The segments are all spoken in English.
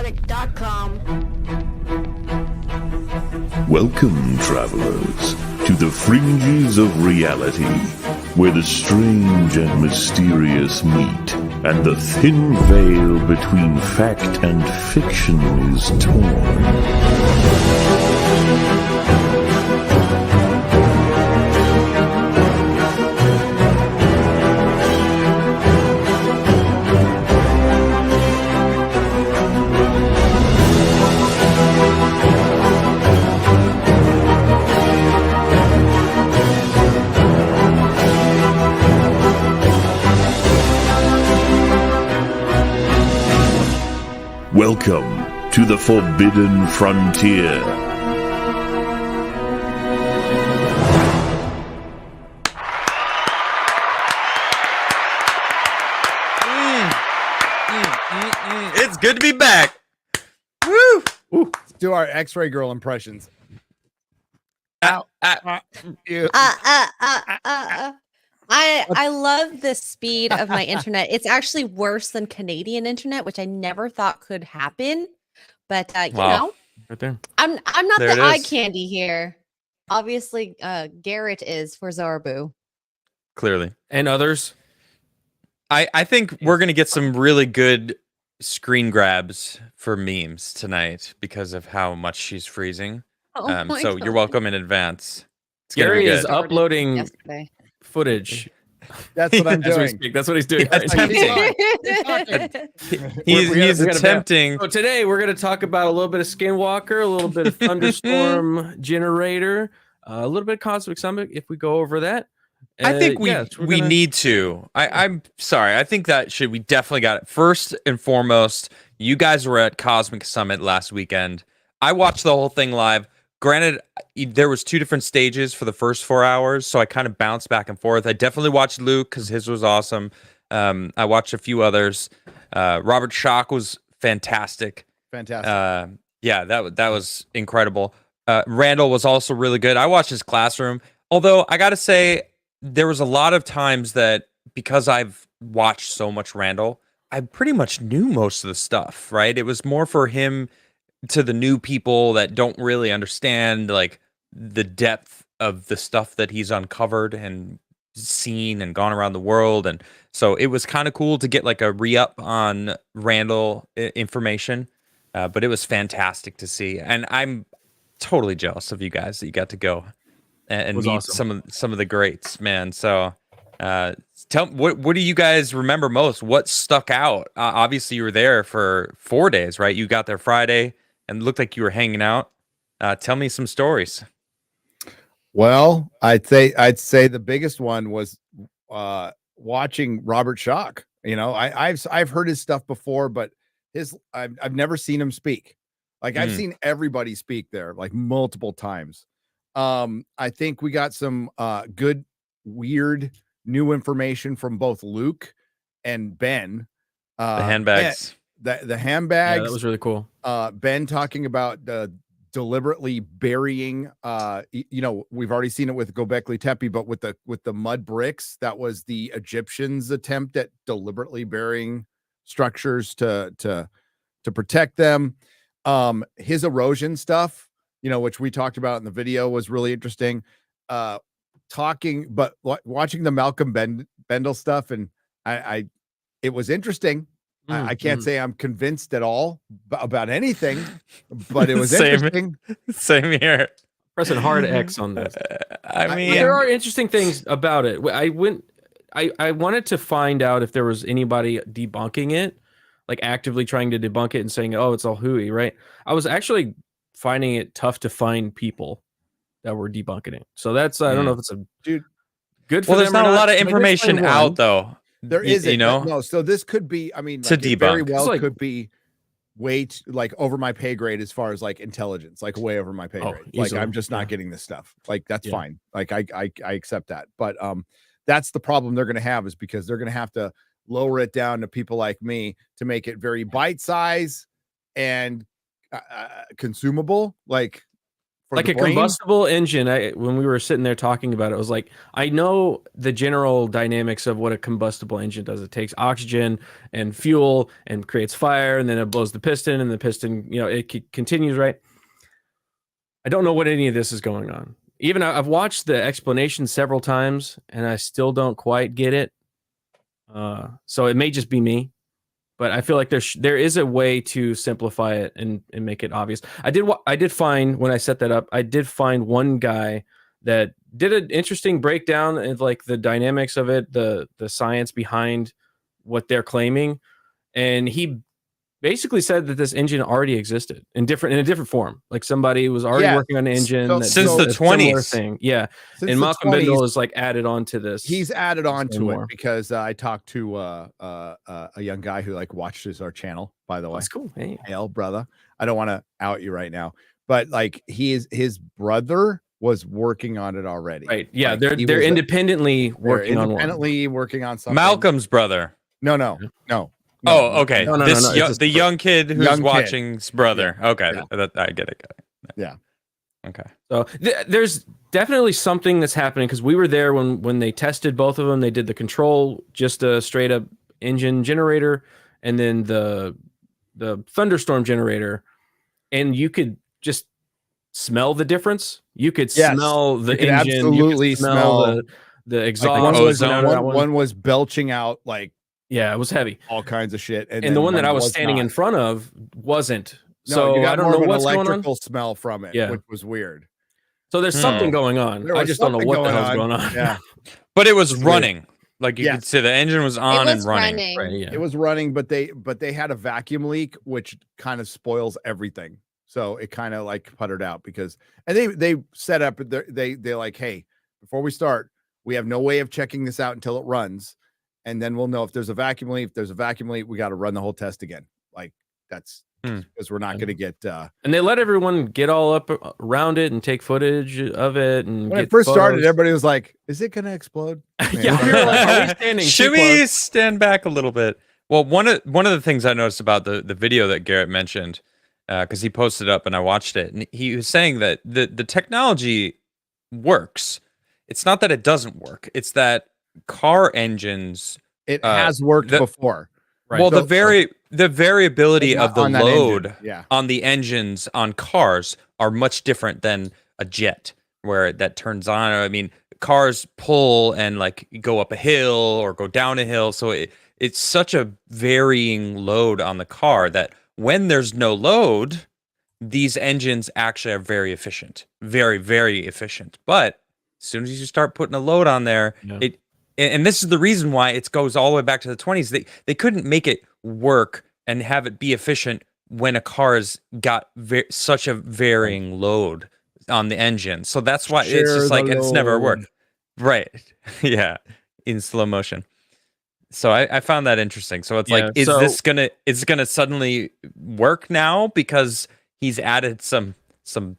Nerdrotic.com. Welcome, travelers, to the fringes of reality, where the strange and mysterious meet, and the thin veil between fact and fiction is torn. Welcome to the Forbidden Frontier. It's good to be back. Woo! Let's do our X-ray girl impressions. I love the speed of my internet. It's actually worse than Canadian internet, which I never thought could happen. But you know, right there. I'm not There the it eye is. candy here. Obviously, Garrett is for Zarbu. Clearly. And others. I think we're going to get some really good screen grabs for memes tonight because of how much she's freezing. Oh my So God. you're welcome in advance. It's gonna Gary be is good. uploading Yesterday. footage That's what I'm as we doing. speak. That's what he's doing. That's right now. tempting. We He's gotta attempting. So today we're going to talk about a little bit of Skinwalker, a little bit of Thunderstorm generator, a little bit of Cosmic Summit if we go over that. I think we yeah, so we're we gonna- need to. I'm sorry. I think that we definitely got it. First and foremost, you guys were at Cosmic Summit last weekend. I watched the whole thing live. Granted, there was 2 different stages for the first 4 hours, so I kind of bounced back and forth. I definitely watched Luke because his was awesome. I watched a few others. Robert Schock was fantastic. Fantastic. Yeah, that was incredible. Randall was also really good. I watched his classroom. Although I got to say, there was a lot of times that because I've watched so much Randall, I pretty much knew most of the stuff, right? It was more for him to the new people that don't really understand like the depth of the stuff that he's uncovered and seen and gone around the world. And so it was kind of cool to get like a re-up on Randall information. But it was fantastic to see. And I'm totally jealous of you guys that you got to go and was meet awesome. some of the greats, man. So tell what do you guys remember most? What stuck out? Obviously you were there for 4 days, right? You got there Friday and looked like you were hanging out. Tell me some stories. Well, I'd say the biggest one was watching Robert Schock. You know, I've heard his stuff before, but I've never seen him speak. Like I've seen everybody speak there like multiple times. I think we got some good, weird, new information from both Luke and Ben. The handbags. The handbags. Yeah, that was really cool. Ben talking about deliberately burying we've already seen it with Göbekli Tepe, but with the mud bricks, that was the Egyptians' attempt at deliberately burying structures to protect them. His erosion stuff, which we talked about in the video, was really interesting. Watching the Malcolm Bendel stuff, and it was interesting. I can't say I'm convinced at all about anything, but it was interesting. Same here. Pressing hard X on this. I mean, But there are interesting things about it. I wanted to find out if there was anybody debunking it, like actively trying to debunk it and saying, oh, it's all hooey, right? I was actually finding it tough to find people that were debunking it. So that's, I don't know if it's good for well, there's them or not a lot of but I did information find out one. though. There isn't, know? no. So this could be, I mean, To like, it very debunk. well It's like- could be like over my pay grade as far as like intelligence, like way over my pay Oh, grade. Like easily, I'm just not yeah. getting this stuff. Like that's Yeah. fine. Like I accept that. But that's the problem they're going to have, is because they're going to have to lower it down to people like me to make it very bite size and consumable, like for like the a brain. combustible engine. When we were sitting there talking about it, I was like, I know the general dynamics of what a combustible engine does. It takes oxygen and fuel and creates fire, and then it blows the piston, and the piston, it continues, right? I don't know what any of this is going on. Even I've watched the explanation several times, and I still don't quite get it. So it may just be me, but I feel like there is a way to simplify it and make it obvious. I did find, when I set that up, I did find one guy that did an interesting breakdown of like the dynamics of it, the science behind what they're claiming, and he basically said that this engine already existed in a different form. Like somebody was already working on an engine since the 20s thing. Yeah. Since and the Malcolm 20s, Bindle is like added on to this. He's added on to more. it because I talked to a young guy who like watches our channel, by the way. That's cool. Hey, Hail, brother. I don't want to out you right now, but like his brother was working on it already. Right. Yeah. Like, they're independently working on something. Malcolm's brother. No. Oh, okay. No, The young kid who's young kid. watching's brother. Yeah. Okay, Yeah. I get it. Yeah. Okay. So there's definitely something that's happening, because we were there when they tested both of them. They did the control, just a straight up engine generator, and then the Thunderstorm generator, and you could just smell the difference. You could smell the engine. Absolutely you could smell the exhaust. Like one was belching out like. Yeah, it was heavy. All kinds of shit. And the one that I was standing in front of wasn't. No, so you got I don't more know of an what's going on. electrical smell from it, which was weird. So there's something going on. I just don't know what the hell's going on. Yeah. But it was running. Like you could see the engine was on and running. Right, yeah. It was running, but they had a vacuum leak, which kind of spoils everything. So it kind of like puttered out and they set up they like, hey, before we start, we have no way of checking this out until it runs. And then we'll know if there's a vacuum leak. If there's a vacuum leak, we got to run the whole test again. Like that's because we're not going to get. And they let everyone get all up around it and take footage of it. And when it first started, everybody was like, "Is it going to explode?" Yeah, we were like, "Are we standing? Should we stand back a little bit?" Well, one of the things I noticed about the video that Garrett mentioned, because he posted up and I watched it, and he was saying that the technology works. It's not that it doesn't work. It's that car engines has worked before, right? Well, the variability of the load engine. on the engines on cars are much different than a jet where that turns on. I mean, cars pull and like go up a hill or go down a hill, so it's such a varying load on the car that when there's no load, these engines actually are very efficient, very, very efficient. But as soon as you start putting a load on there, and this is the reason why it goes all the way back to the 20s. They couldn't make it work and have it be efficient when a car's got such a varying load on the engine. So that's why it's just like it's never worked. Right. Yeah. In slow motion. So I found that interesting. So it's like, is this gonna suddenly work now because he's added some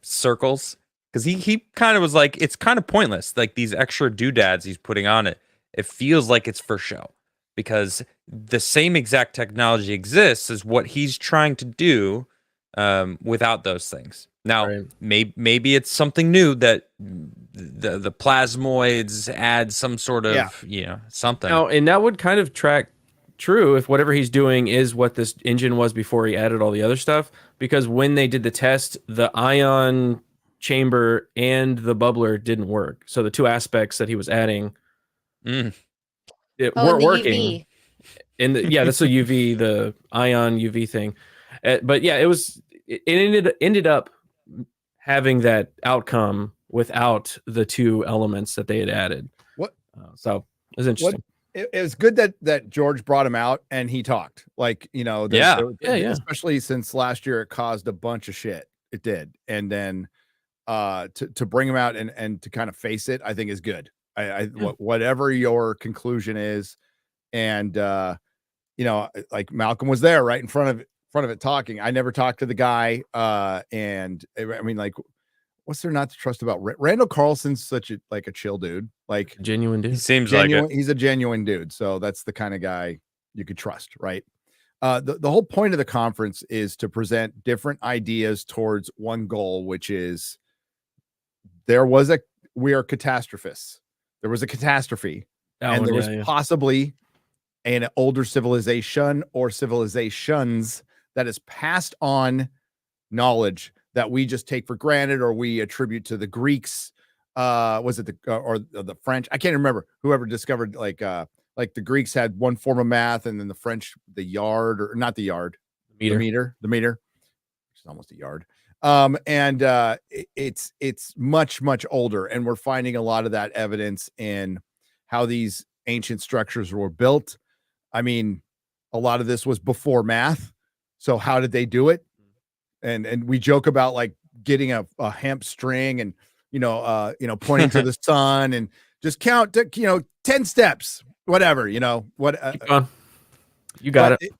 circles? Because he kind of was like, it's kind of pointless. Like these extra doodads he's putting on it. It feels like it's for show because the same exact technology exists as what he's trying to do without those things. Now, maybe it's something new that the plasmoids add some sort of, something. Now, and that would kind of track true if whatever he's doing is what this engine was before he added all the other stuff. Because when they did the test, the ion chamber and the bubbler didn't work. So the two aspects that he was adding weren't working. And that's the UV, the ion UV thing. But yeah, it ended up having that outcome without the two elements that they had added. So it was interesting. It was good that George brought him out and he talked. Like, especially since last year it caused a bunch of shit. It did. And then to bring him out and to kind of face it, I think is good. Whatever your conclusion is, and like Malcolm was there right in front of it talking. I never talked to the guy, and I mean, like, what's there not to trust about Randall Carlson's such a chill dude, like genuine dude. He seems like it. He's a genuine dude, so that's the kind of guy you could trust, right? The whole point of the conference is to present different ideas towards one goal, which is we are catastrophists. There was a catastrophe, That and one, there was yeah. possibly an older civilization or civilizations that has passed on knowledge that we just take for granted or we attribute to the Greeks. Was it the French? I can't remember. Whoever discovered like the Greeks had one form of math, and then the French the yard, or not the yard, the meter, which is almost a yard. It's much older, and we're finding a lot of that evidence in how these ancient structures were built. I mean, a lot of this was before math, so how did they do it? And we joke about like getting a hemp string and pointing to the sun and just count to 10 steps, whatever, what Keep going. You got it.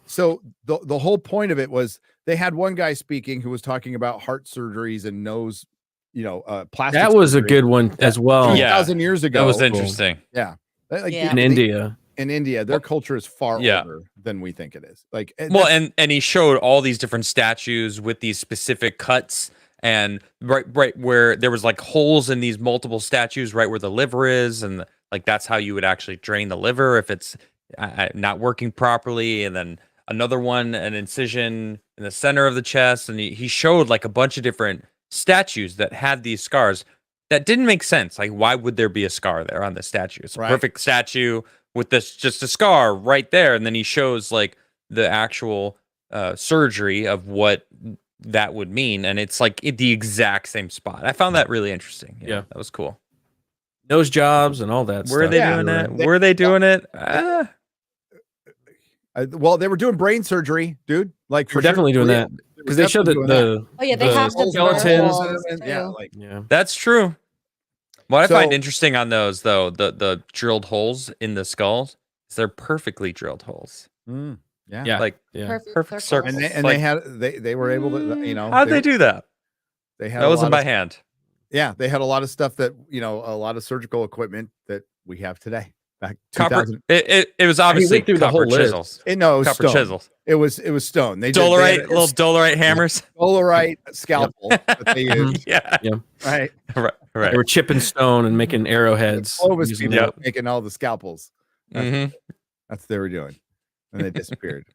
So the whole point of it was they had one guy speaking who was talking about heart surgeries and nose, plastic. That was surgery. a good one as well. 2,000 years ago. That was interesting. Yeah. In India. In India, their culture is far older than we think it is. Like, and he showed all these different statues with these specific cuts, and right where there was like holes in these multiple statues, right where the liver is, and like that's how you would actually drain the liver if it's not working properly. And then another one, an incision in the center of the chest, and he showed like a bunch of different statues that had these scars that didn't make sense. Like, why would there be a scar there on the statue? It's a perfect statue with this just a scar right there, and then he shows like the actual surgery of what that would mean, and it's like the exact same spot. I found that really interesting. Yeah, that was cool. Nose jobs and all that. Were they doing that? Were they doing it? Well, they were doing brain surgery, dude. Like, we're definitely doing that because they showed the they have the skeletons. That's true. What I find interesting on those, though, the drilled holes in the skulls, is they're perfectly drilled holes. Perfect circles. And they were able to, how'd they do that? That wasn't by hand. Yeah, they had a lot of stuff that a lot of surgical equipment that we have today. Back copper. It was obviously copper chisels. Copper chisels. It was stone. They little dolerite hammers. Dolerite scalpel that they used. Right. They were chipping stone and making arrowheads. Clovis people making all the scalpels. That's what they were doing, and they disappeared.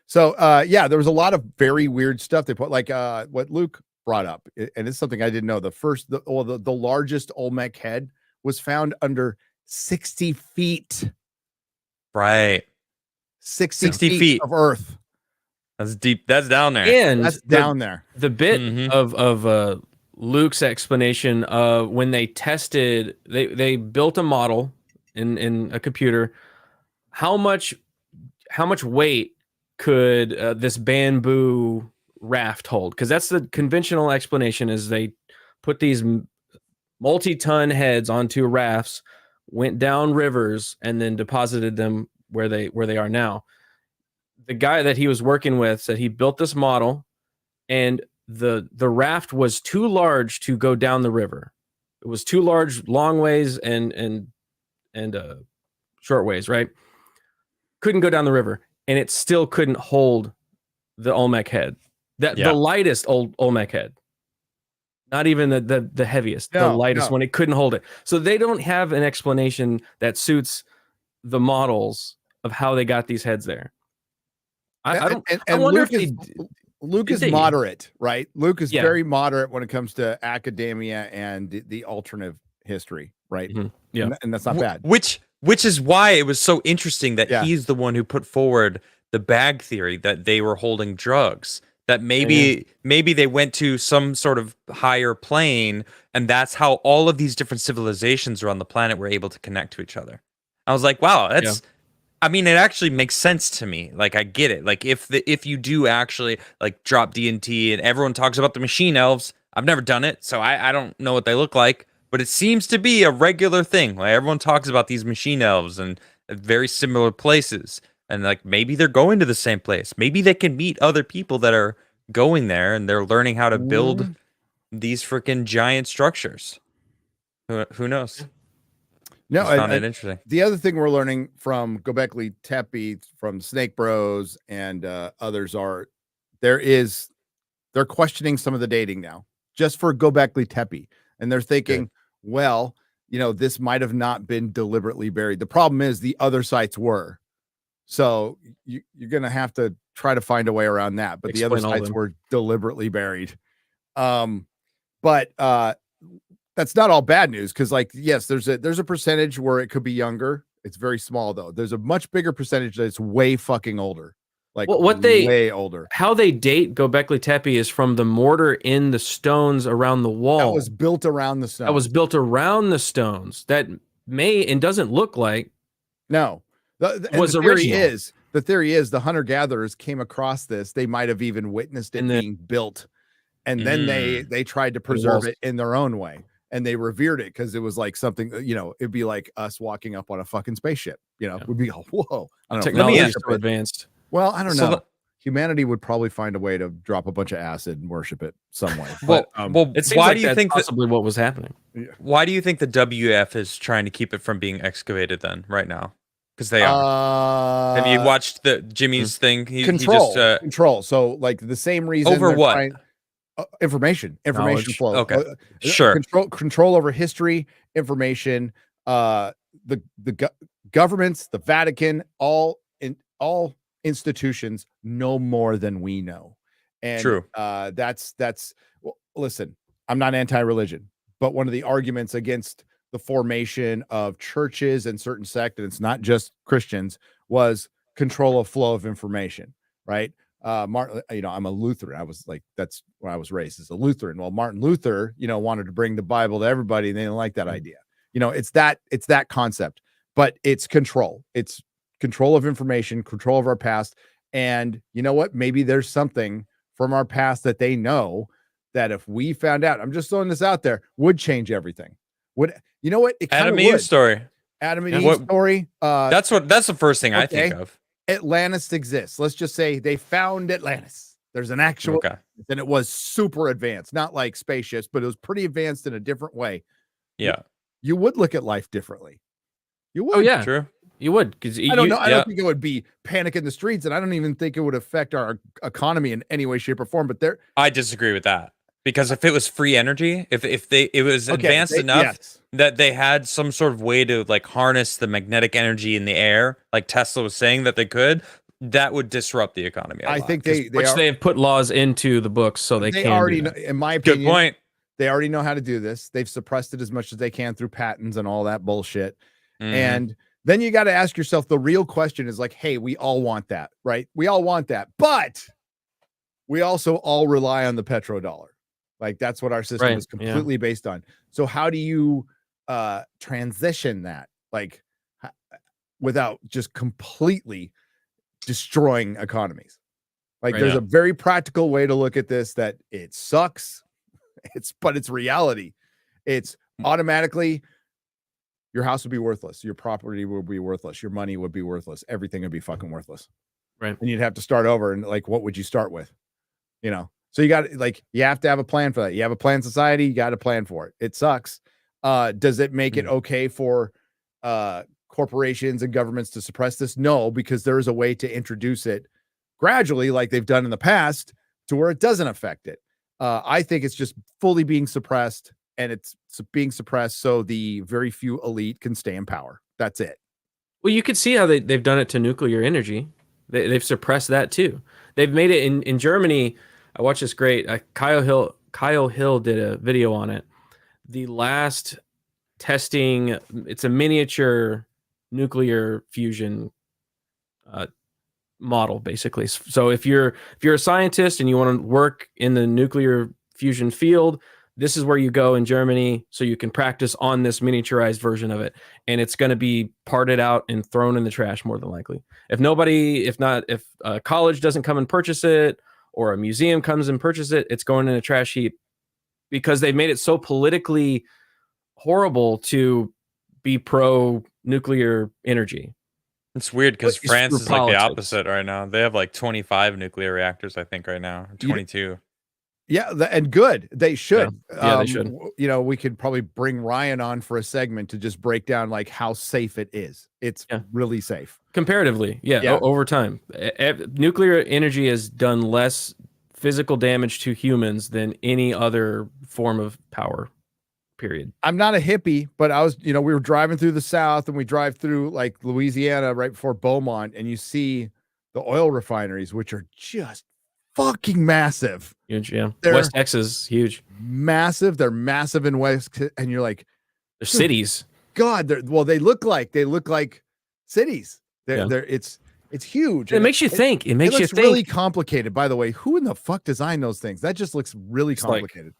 So there was a lot of very weird stuff they put, like what Luke brought up, and it's something I didn't know. The largest Olmec head was found under 60 feet. Right. 60 feet of earth. That's deep. That's down there. And that's down there. The bit of Luke's explanation of when they tested, they built a model in a computer. How much weight could this bamboo raft hold? Because that's the conventional explanation, is they put these multi-ton heads onto rafts, went down rivers, and then deposited them where they are now. The guy that he was working with said he built this model, and the raft was too large to go down the river. It was too large, long ways and short ways, right? Couldn't go down the river, and it still couldn't hold the Olmec head. The lightest Olmec head. Not even the heaviest, the lightest one. It couldn't hold it. So they don't have an explanation that suits the models of how they got these heads there. I wonder if Luke is moderate, right? Luke is very moderate when it comes to academia and the alternative history, right? Mm-hmm. Yeah, and that's not bad. Which is why it was so interesting that he's the one who put forward the bag theory, that they were holding drugs. That maybe they went to some sort of higher plane, and that's how all of these different civilizations around the planet were able to connect to each other. I was like, wow, that's. I mean, it actually makes sense to me. Like, I get it. Like, if you do actually like drop D&T, and everyone talks about the machine elves, I've never done it, so I don't know what they look like, but it seems to be a regular thing. Like, everyone talks about these machine elves and very similar places. And like, maybe they're going to the same place. Maybe they can meet other people that are going there, and they're learning how to build these freaking giant structures. Who knows? No, I found it interesting. The other thing we're learning from Göbekli Tepe, from Snake Bros and others, are they're questioning some of the dating now. just for Göbekli Tepe. And they're thinking, well, this might have not been deliberately buried. The problem is the other sites were. So you're going to have to try to find a way around that. But Explain the other sites them. were deliberately buried. But that's not all bad news, because yes, there's a percentage where it could be younger. It's very small though. There's a much bigger percentage that's way fucking older. Way older. How they date Göbekli Tepe is from the mortar in the stones around the wall. That was built around the stones. That was built around the stones. That may and doesn't look like. No. The theory is the hunter-gatherers came across this. They might have even witnessed it being built. And then they tried to preserve it in their own way. And they revered it because it was like something, it'd be like us walking up on a fucking spaceship. We'd be, whoa. I don't know. Technology is so advanced. Well, I don't know. Humanity would probably find a way to drop a bunch of acid and worship it some way. It seems why do you think possibly what was happening? Why do you think the WF is trying to keep it from being excavated then right now? Because they are. Have you watched the Jimmy's thing? Control. So the same reason over what? Information flow. Okay, sure. Control over history, information. The governments, the Vatican, all institutions know more than we know. And true. That's well, listen, I'm not anti-religion, but one of the arguments against the formation of churches and certain sects, and it's not just Christians, was control of flow of information, right? Martin, I'm a Lutheran. I was that's where I was raised as a Lutheran. Well, Martin Luther, wanted to bring the Bible to everybody, and they didn't like that idea. It's that concept, but it's control. It's control of information, control of our past. And you know what? Maybe there's something from our past that they know that if we found out, I'm just throwing this out there, would change everything. Would, you know what? It Adam and Eve story. Adam and Eve story. That's the first thing I think of. Atlantis exists. Let's just say they found Atlantis. There's an actual, and it was super advanced, not like spaceships, but it was pretty advanced in a different way. Yeah. You would look at life differently. You would. Oh yeah. True. You would, because I don't know. I don't think it would be panic in the streets, and I don't even think it would affect our economy in any way, shape, or form. But I disagree with that, because if it was free energy, if it was advanced enough that they had some sort of way to harness the magnetic energy in the air, like Tesla was saying that they could, that would disrupt the economy. I think they have put laws into the books so they can already know, in my opinion. Good point. They already know how to do this. They've suppressed it as much as they can through patents and all that bullshit. And then you got to ask yourself, the real question is hey, we all want that, right? We all want that, but we also all rely on the petrodollar. That's what our system is completely based on. So how do you transition that without just completely destroying economies? There's a very practical way to look at this, that it sucks. But it's reality. It's automatically your house would be worthless. Your property would be worthless. Your money would be worthless. Everything would be fucking worthless. Right. And you'd have to start over. And what would you start with? So you got you have to have a plan for that. You have a planned society. You got a plan for it. It sucks. Does it make it okay for corporations and governments to suppress this? No, because there is a way to introduce it gradually, like they've done in the past, to where it doesn't affect it. I think it's just fully being suppressed, and it's being suppressed so the very few elite can stay in power. That's it. Well, you could see how they've done it to nuclear energy. They've suppressed that too. They've made it in Germany. I watched this great. Kyle Hill did a video on it. The last testing, it's a miniature nuclear fusion model, basically. So if you're a scientist and you want to work in the nuclear fusion field, this is where you go in Germany so you can practice on this miniaturized version of it. And it's going to be parted out and thrown in the trash more than likely. If a college doesn't come and purchase it, or a museum comes and purchase it, it's going in a trash heap, because they've made it so politically horrible to be pro nuclear energy. It's weird because France is the opposite right now. They have 25 nuclear reactors, I think, right now. 22. Yeah, and good. They should. Yeah, they should. We could probably bring Ryan on for a segment to just break down how safe it is. It's really safe. Comparatively, over time. Nuclear energy has done less physical damage to humans than any other form of power. Period. I'm not a hippie, but I was, we were driving through the South and we drive through like Louisiana right before Beaumont, and you see the oil refineries, which are just fucking massive. Huge, yeah. They're West Texas, huge. Massive. They're massive in West, and you're like, they're cities. God, they look like cities. It's huge. It makes you think. It makes you think. Really complicated. By the way, who in the fuck designed those things? That just looks really complicated.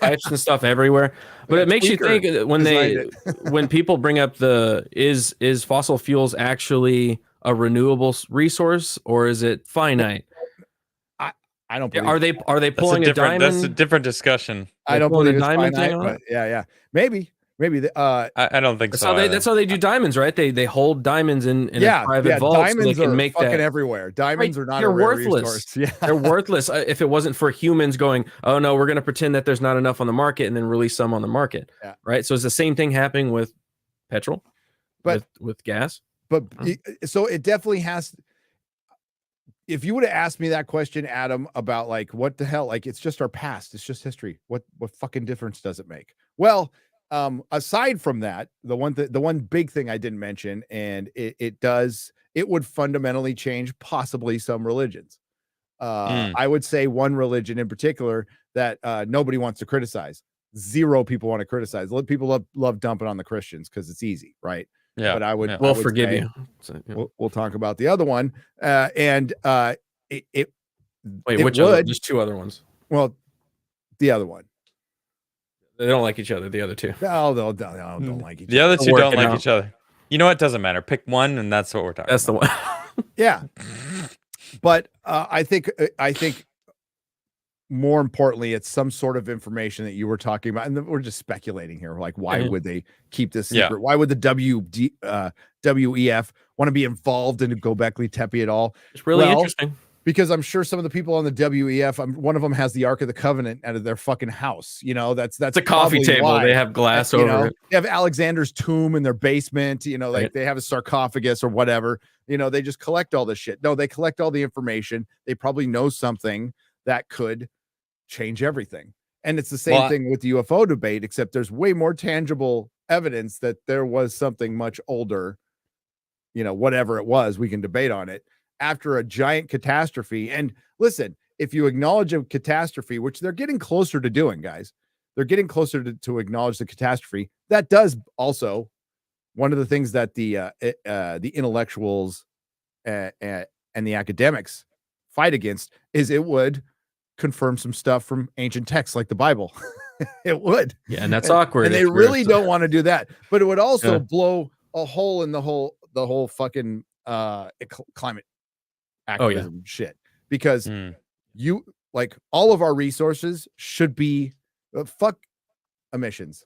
Pipes and stuff everywhere, but it makes you think when people bring up is fossil fuels actually a renewable resource or is it finite? I don't believe are they pulling a diamond? That's a different discussion. I don't believe a diamond finite, thing on but yeah, maybe I don't think so. That's how they do diamonds, right? They hold diamonds in a private vault. Diamonds so they can are make fucking that everywhere. Diamonds are not they're a rare worthless. resource. Yeah, they're worthless if it wasn't for humans going, oh no, we're going to pretend that there's not enough on the market and then release some on the market. Yeah. Right. So it's the same thing happening with petrol, but with gas. But so it definitely has. If you would have asked me that question, Adam, about like what the hell, like it's just our past, it's just history. What fucking difference does it make? Well, aside from that, the one big thing I didn't mention, and it would fundamentally change possibly some religions. I would say one religion in particular that nobody wants to criticize. Zero people want to criticize. People love dumping on the Christians because it's easy, right? Yeah, but I would forgive you. So, yeah. We'll talk about the other one, and wait, which other? There's two other ones. Well, the other one. They don't like each other. The other two. No, they don't like each other. The other two don't like each other. You know what? Doesn't matter. Pick one, and that's what we're talking. That's about. The one. Yeah, but I think more importantly, it's some sort of information that you were talking about, and we're just speculating here. Like, why would they keep this secret? Yeah. Why would the WEF want to be involved in Göbekli Tepe at all? It's really interesting. Because I'm sure some of the people on the WEF, one of them has the Ark of the Covenant out of their fucking house. That's a coffee table. Why. They have glass over it. They have Alexander's tomb in their basement. Like they have a sarcophagus or whatever. They just collect all this shit. No, they collect all the information. They probably know something that could change everything. And it's the same thing with the UFO debate, except there's way more tangible evidence that there was something much older, whatever it was, we can debate on it, after a giant catastrophe. And listen, if you acknowledge a catastrophe, which they're getting closer to doing, guys, they're getting closer to acknowledge the catastrophe. That does also, one of the things that the intellectuals and the academics fight against is it would confirm some stuff from ancient texts like the Bible. It would. Yeah, and that's awkward. And they really don't want to do that. But it would also blow a hole in the whole fucking climate activism shit. Because you like all of our resources should be fuck emissions.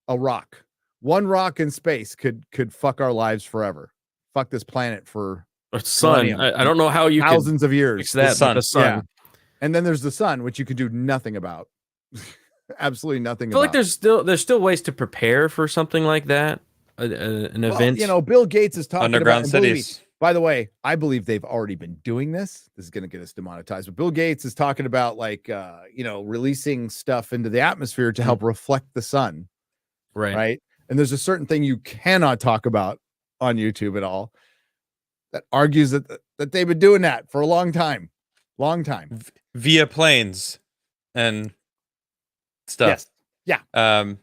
A rock. One rock in space could fuck our lives forever. Fuck this planet for sun. I don't know how you thousands of years. Fix that, the sun. Yeah. And then there's the sun, which you could do nothing about. Absolutely nothing. I feel like there's still ways to prepare for something like that. An event. Bill Gates is talking underground about cities. By the way, I believe they've already been doing this. This is going to get us demonetized, but Bill Gates is talking about releasing stuff into the atmosphere to help reflect the sun. Right. And there's a certain thing you cannot talk about on YouTube at all that argues that they've been doing that for a long time. Via planes and stuff. Yes. Yeah.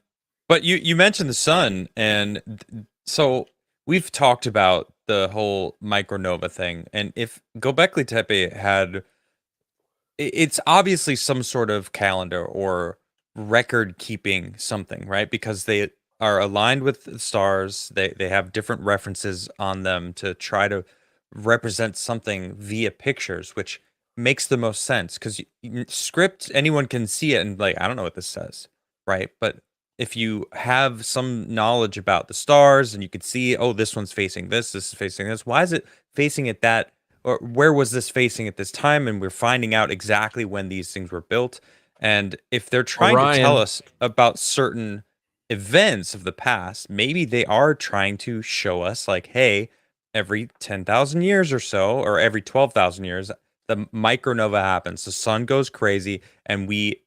But you mentioned the sun, and so we've talked about the whole Micronova thing, and if Göbekli Tepe had, it's obviously some sort of calendar or record keeping something, right? Because they are aligned with the stars. They have different references on them to try to represent something via pictures, which makes the most sense because script, anyone can see it and like, I don't know what this says, right? But if you have some knowledge about the stars and you could see, oh, this one's facing this is facing this, why is it facing at that, or where was this facing at this time? And we're finding out exactly when these things were built. And if they're trying to tell us about certain events of the past, maybe they are trying to show us like, hey, every 10,000 years or so, or every 12,000 years, the micronova happens, the sun goes crazy, and we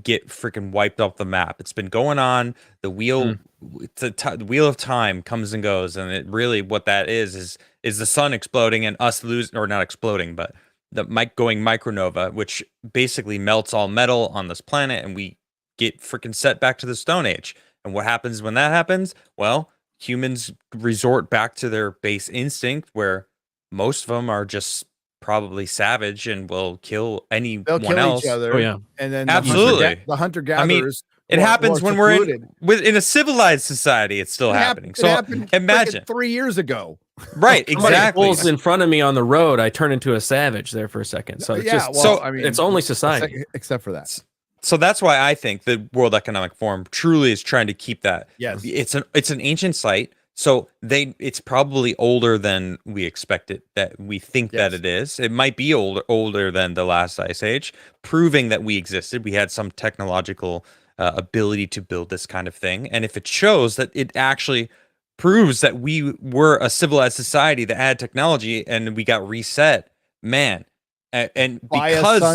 get freaking wiped off the map. It's been going on. The wheel, the wheel of time comes and goes, and it really what that is the sun exploding and us losing, or not exploding, but the going micronova, which basically melts all metal on this planet, and we get freaking set back to the Stone Age. And what happens when that happens? Well, humans resort back to their base instinct, where most of them are just probably savage and will kill anyone They'll kill else. each other. Oh, yeah. And then Absolutely. the hunter gatherers. It happens when we're in a civilized society. It's still happening. So imagine 3 years ago. Right, Somebody exactly. pulls in front of me on the road, I turn into a savage there for a second. So it's just it's only society. Except for that. So that's why I think the World Economic Forum truly is trying to keep that. Yes. It's an ancient site. So it's probably older than we expect it, that we think that it is. It might be older than the last ice age, proving that we existed. We had some technological ability to build this kind of thing. And if it shows that it actually proves that we were a civilized society that had technology and we got reset, man. And because of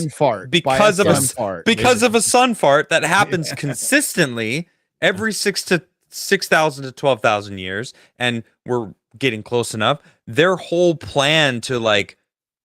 a sun fart that happens consistently every 6,000 to 12,000 years, and we're getting close enough, their whole plan to like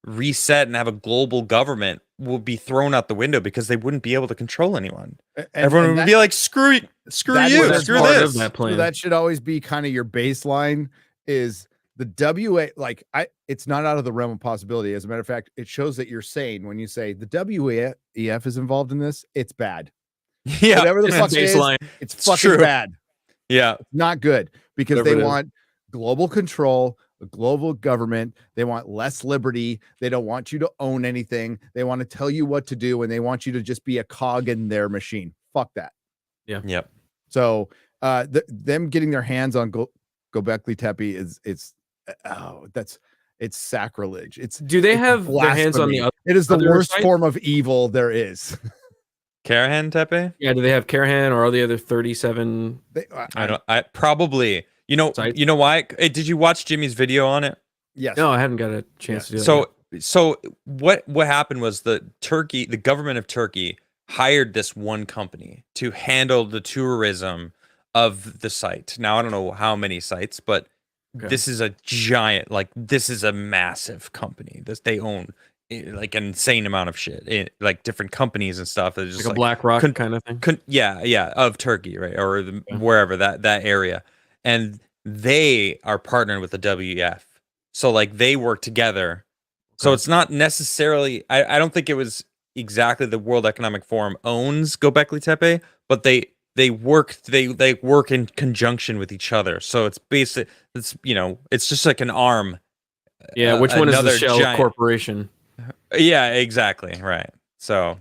reset and have a global government will be thrown out the window because they wouldn't be able to control anyone. Everyone would be like, screw you, screw this. So that should always be kind of your baseline, is the WA, like it's not out of the realm of possibility. As a matter of fact, it shows that you're sane when you say the WEF is involved in this. It's bad. Yeah. Whatever the fuck baseline. It's fucking true. Bad. Yeah. Not good, because they want global control, a global government. They want less liberty. They don't want you to own anything. They want to tell you what to do, and they want you to just be a cog in their machine. Fuck that. Yeah. Yep. So them getting their hands on Göbekli Tepe it's sacrilege. Do they have their hands on the other? It is the worst form of evil there is. Karahan Tepe? Yeah, do they have Karahan or all the other 37? I probably, you know why? Hey, did you watch Jimmy's video on it? Yes. No, I haven't got a chance to do that. So what happened was the government of Turkey hired this one company to handle the tourism of the site. Now, I don't know how many sites, but this is a giant, this is a massive company. They own like an insane amount of shit, like different companies and stuff. It's just like a BlackRock kind of thing. Of Turkey, right, or wherever that area, and they are partnered with the WEF. So like they work together. So it's not necessarily. I don't think it was exactly the World Economic Forum owns Göbekli Tepe, but they work in conjunction with each other. So it's basic. It's just like an arm. Yeah, which one is the shell corporation? Yeah, exactly. Right. So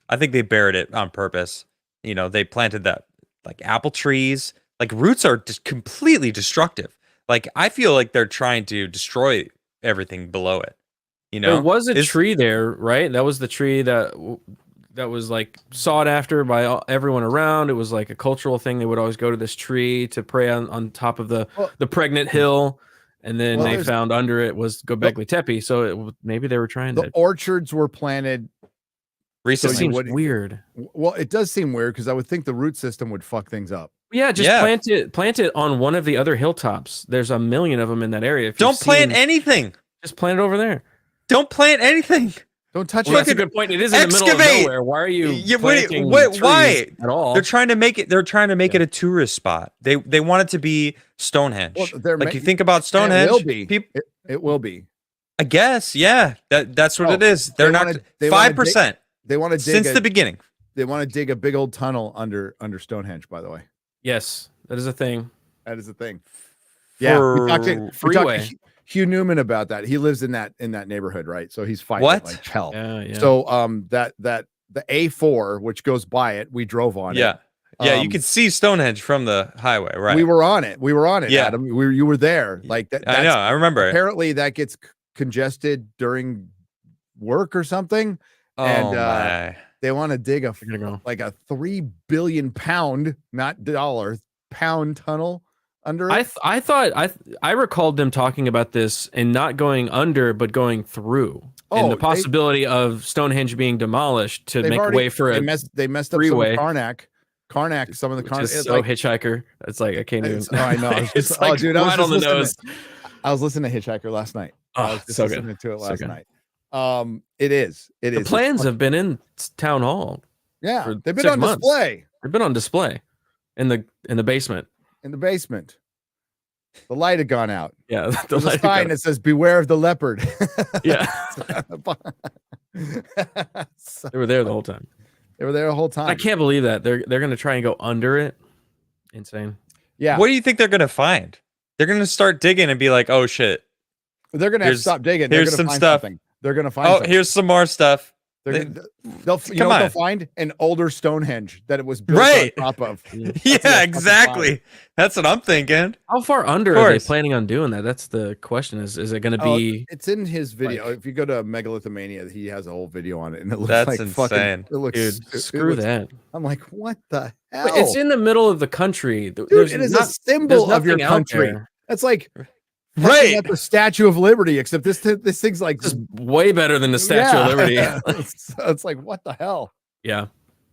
I think they buried it on purpose. They planted that like apple trees. Like roots are just completely destructive. Like I feel like they're trying to destroy everything below it. There was a tree there, right? That was the tree that was like sought after by everyone around. It was like a cultural thing. They would always go to this tree to pray on top of the pregnant hill. And then they found under it was Göbekli Tepe. So maybe they were trying the orchards were planted recently. It seems weird. Well, it does seem weird because I would think the root system would fuck things up. Yeah, plant it on one of the other hilltops. There's a million of them in that area. Don't plant anything. Just plant it over there. Don't plant anything. Don't touch it. That's a good point. It is in the middle of nowhere. Why are you planting trees at all? They're trying to make it. They're trying to make it a tourist spot. They want it to be Stonehenge. Well, you think about Stonehenge. It will be. It will be. I guess. Yeah. That's what it is. They're not 5%. They want to dig since the beginning. They want to dig a big old tunnel under Stonehenge. By the way. Yes, that is a thing. That is a thing. Yeah, we talked to Hugh Newman about that. He lives in that neighborhood, right? So he's fighting like hell. Yeah. So that the A4, which goes by it, we drove on it. Yeah, you could see Stonehenge from the highway, right? We were on it. Yeah. Adam. You were there. Like that. I know. I remember. Apparently, that gets congested during work or something. And they want to dig a 3 billion pound, not dollar, pound tunnel under it? I recalled them talking about this and not going under, but going through. And the possibility of Stonehenge being demolished to make way for they messed up freeway. some of Karnak, some of the Karnak. It's so Hitchhiker. It's like I can't even. Oh, I know. It's like dude, right on the nose. I was listening to Hitchhiker last night. I was just listening to it last night. It is. The plans have been in town hall. Yeah, they've been on display. They've been on display in the basement. In the basement. The light had gone out. Yeah, there's a sign that says "Beware of the leopard." Yeah, they were there the whole time. They were there the whole time. I can't believe that they're going to try and go under it. Insane. Yeah. What do you think they're going to find? They're going to start digging and be like, "Oh shit!" They're going to have to stop digging. Here's some stuff. They're going to find. Oh, here's some more stuff. They'll find an older Stonehenge that it was built on top of. Yeah, exactly. That's what I'm thinking. How far under are they planning on doing that? That's the question. Is it going to be? It's in his video. If you go to Megalithomania, he has a whole video on it, and it looks that's like insane. It looks. Dude, screw that. I'm like, what the hell? But it's in the middle of the country. Dude, it is a symbol of your country. That's like. Right at the Statue of Liberty, except this thing's like just way better than the Statue of Liberty. It's like, what the hell? Yeah.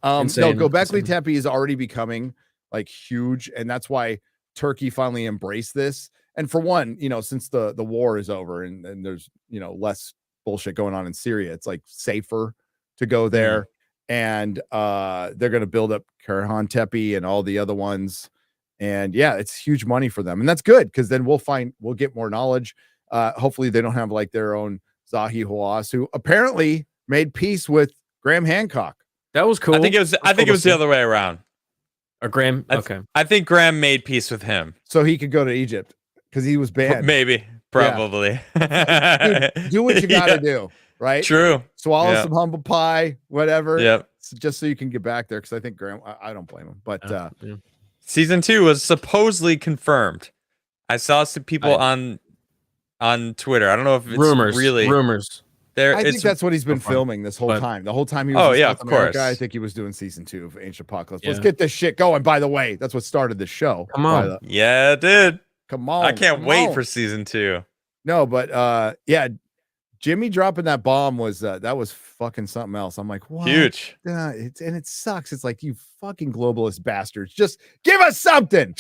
No, Göbekli Tepe is already becoming like huge, and that's why Turkey finally embraced this. And for one, since the war is over and there's less bullshit going on in Syria, it's like safer to go there. And they're gonna build up Karahan Tepe and all the other ones. And yeah, it's huge money for them. And that's good because then we'll get more knowledge. Hopefully they don't have like their own Zahi Hawass, who apparently made peace with Graham Hancock. That was cool. I think it was the other way around. Or Graham? Okay. I think Graham made peace with him. So he could go to Egypt because he was banned. Maybe. Probably. Yeah. Dude, do what you gotta do, right? True. Swallow some humble pie, whatever. Yep. Just so you can get back there. Because I think Graham, I don't blame him. But Season 2 was supposedly confirmed. I saw some people on Twitter. I don't know if it's rumors. I think that's what he's been filming this whole time. The whole time he was in South America, I think he was doing season 2 of Ancient Apocalypse. Let's get this shit going. By the way, that's what started the show. Come on. Yeah, it did. Come on. I can't wait for season 2. No, but Jimmy dropping that bomb was that was fucking something else. I'm like, what? Huge. It sucks. It's like, you fucking globalist bastards. Just give us something.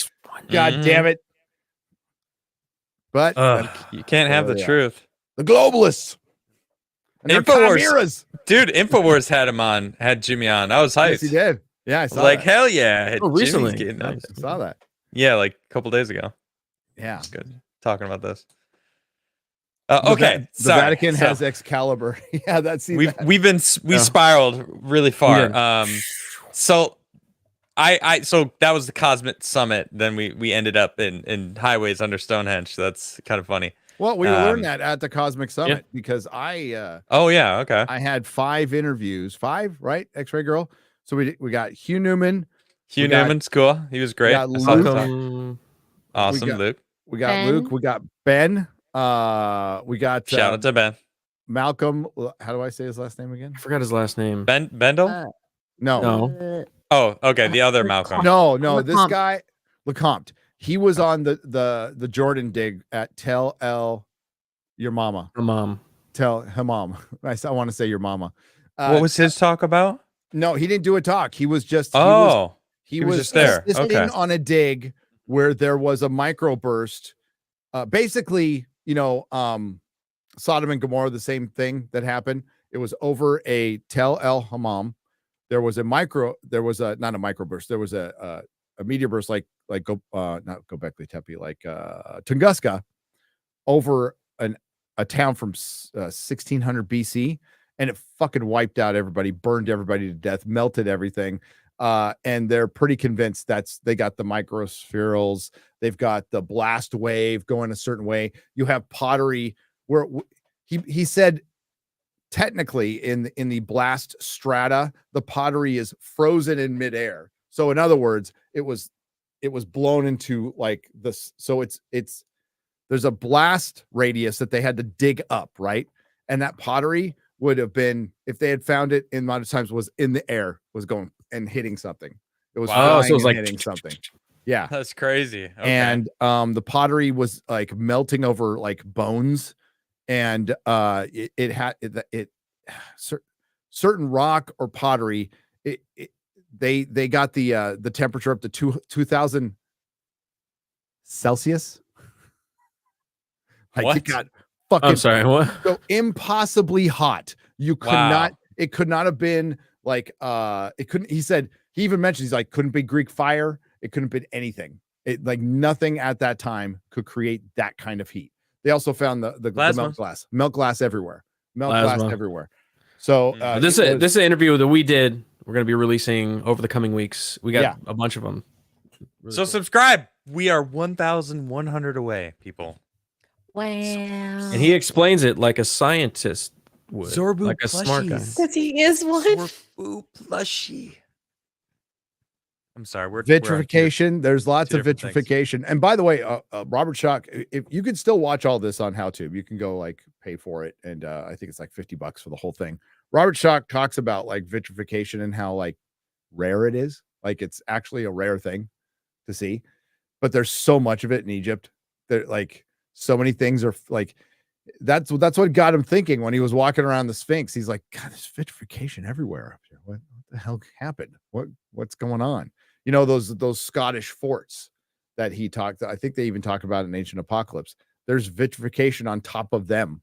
God damn it. But you can't have the truth. The globalists. And InfoWars. Dude, InfoWars had Jimmy on. I was hyped. Yes, he did. Yeah, I saw like, that. hell yeah. Recently. I saw that. Yeah, like a couple days ago. Yeah. It's good talking about this. Okay, the Vatican has Excalibur. Yeah, that's we spiraled really far. So so that was the Cosmic Summit. Then we ended up in highways under Stonehenge. So that's kind of funny. Well, we learned that at the Cosmic Summit because I I had 5 interviews, 5, right? X-Ray Girl. So we got Hugh Newman. Hugh Newman's cool. He was great. Luke. Awesome, Luke. We got Ben. Luke. We got Ben. We got shout out to Ben. Malcolm. How do I say his last name again? I forgot his last name. Bendel? No. Oh, okay. The other Malcolm. No. This guy, Lecomte. He was on the Jordan dig at Tell El Your Mama. Her mom. Tell her mom. I want to say your mama. What was his talk about? No, he didn't do a talk. He was just he was just there. Assisting on a dig where there was a microburst. Basically, Sodom and Gomorrah, the same thing that happened. It was over a Tel El Hammam. There was not a microburst. There was a meteor burst not Göbekli Tepe, like Tunguska, over a town from 1600 BC, and it fucking wiped out everybody, burned everybody to death, melted everything. And they're pretty convinced they got the microspherals, they've got the blast wave going a certain way. You have pottery where he said technically in the blast strata, the pottery is frozen in midair. So in other words, it was blown into like this. So there's a blast radius that they had to dig up, right? And that pottery would have been, if they had found it in modern times, was in the air, was going and hitting something. It was so it was like hitting something. Yeah. That's crazy. Okay. And the pottery was like melting over like bones, and it had certain rock or pottery. They got the temperature up to 2000 Celsius. Like What? it got fucking I'm sorry, what? so impossibly hot. You could not. It could not have been like it couldn't. He said he even mentioned he's like couldn't be Greek fire. It couldn't have been anything. It like nothing at that time could create that kind of heat. They also found the melt glass everywhere. So this is an interview that we did. We're going to be releasing over the coming weeks. We got a bunch of them. Really so cool. Subscribe. We are 1,100 away, people. Wow. And he explains it like a scientist would. Zorbu like a smart guy. Because he is one. Zorbu plushie. I'm sorry. We're vitrification. There's lots of different vitrification. And by the way, Robert Schoch, if you could still watch all this on HowTube, you can go like pay for it. And I think it's like $50 for the whole thing. Robert Schoch talks about like vitrification and how like rare it is. Like it's actually a rare thing to see, but there's so much of it in Egypt. There like so many things are like, that's what got him thinking when he was walking around the Sphinx. He's like, God, there's vitrification everywhere up here. What the hell happened? What's going on? You know, those Scottish forts that he talked. I think they even talk about in Ancient Apocalypse. There's vitrification on top of them,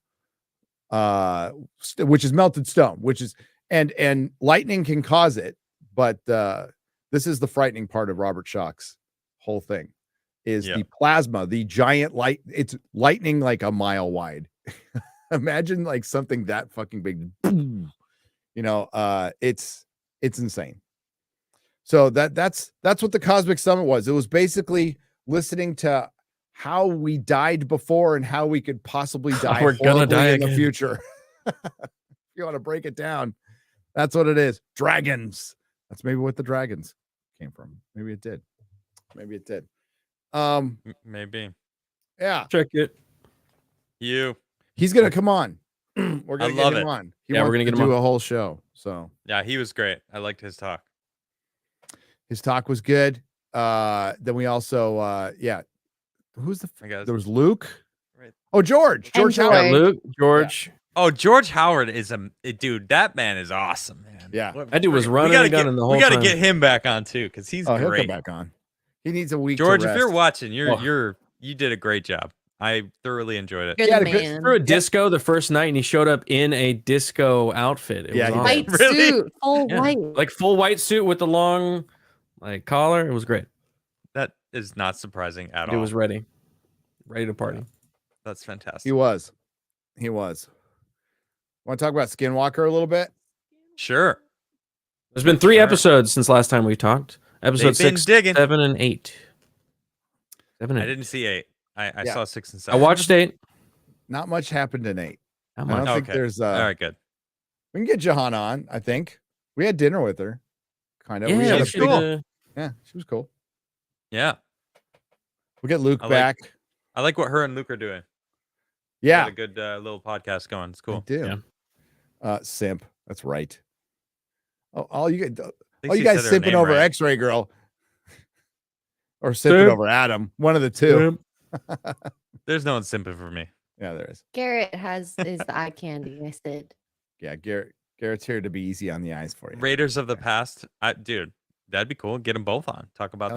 which is melted stone, which is and lightning can cause it. But this is the frightening part of Robert Schoch's whole thing. Is the plasma, the giant light. It's lightning like a mile wide. Imagine like something that fucking big. You know, it's insane. So that's what the Cosmic Summit was. It was basically listening to how we died before and how we could possibly die We're gonna die in the again. future. If you want to break it down, that's what it is. Dragons. That's maybe what the dragons came from. Maybe it did. Maybe. Yeah. Check it. He's gonna come on. We're gonna get him on. We're gonna get him do on. a whole show. So yeah, he was great. I liked his talk. His talk was good. Then we also who's there was Luke. Right. Oh, George Howard. Yeah, Luke, George. Yeah. Oh, George Howard is dude. That man is awesome, man. Yeah, that dude was running a gun in the whole time. We got to get him back on too because he's great. He'll come back on. He needs a week. George, to if rest. you're watching, you did a great job. I thoroughly enjoyed it. You're the man. Through a disco the first night, and he showed up in a disco outfit. It was white awesome. suit, full white, like full white suit with the long like collar. It was great. That is not surprising at all. He was ready to party. That's fantastic. He was. Want to talk about Skinwalker a little bit? Sure. There's been 3 episodes since last time we talked. Episode 6, 7, and 8. 7 and 8. I didn't see 8. I saw 6 and 7. I watched 8. Not much happened in 8. Not I much. don't think there's all right, good. We can get Jahan on. I think we had dinner with her. Kind of. Yeah, we had she's cool. Yeah, she was cool. Yeah. We'll get Luke back. I like what her and Luke are doing. Yeah. Got a good little podcast going. It's cool. I do. Yeah. Simp. That's right. Oh, all you guys said her simping name over right. X-Ray Girl. Or simping over Adam. One of the two. There's no one simping for me. Yeah, there is. Garrett is the eye candy. I said. Yeah, Garrett's here to be easy on the eyes for you. Raiders of the Past. Dude, that'd be cool. Get them both on. Talk about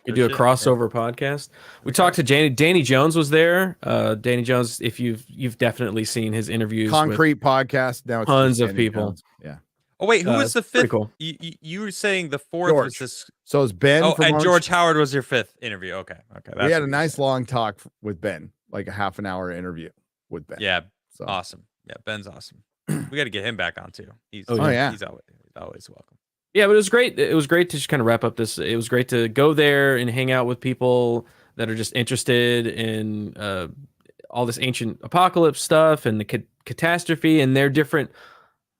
You do a crossover podcast. We talked to Danny Jones was there. Danny Jones, if you've definitely seen his interviews. Concrete podcast. Now it's tons of people. Jones. Yeah. Oh wait, who was the 5th? Cool. You were saying the 4th George. was this. So it's Ben. Oh, from and Orange- George Howard was your 5th interview. Okay. We had a nice long talk with Ben, like a half an hour interview with Ben. Yeah. So Awesome. Yeah, Ben's awesome. We got to get him back on too. He's He's always welcome. Yeah, but it was great. It was great to just kind of wrap up this. It was great to go there and hang out with people that are just interested in all this ancient apocalypse stuff and the catastrophe and their different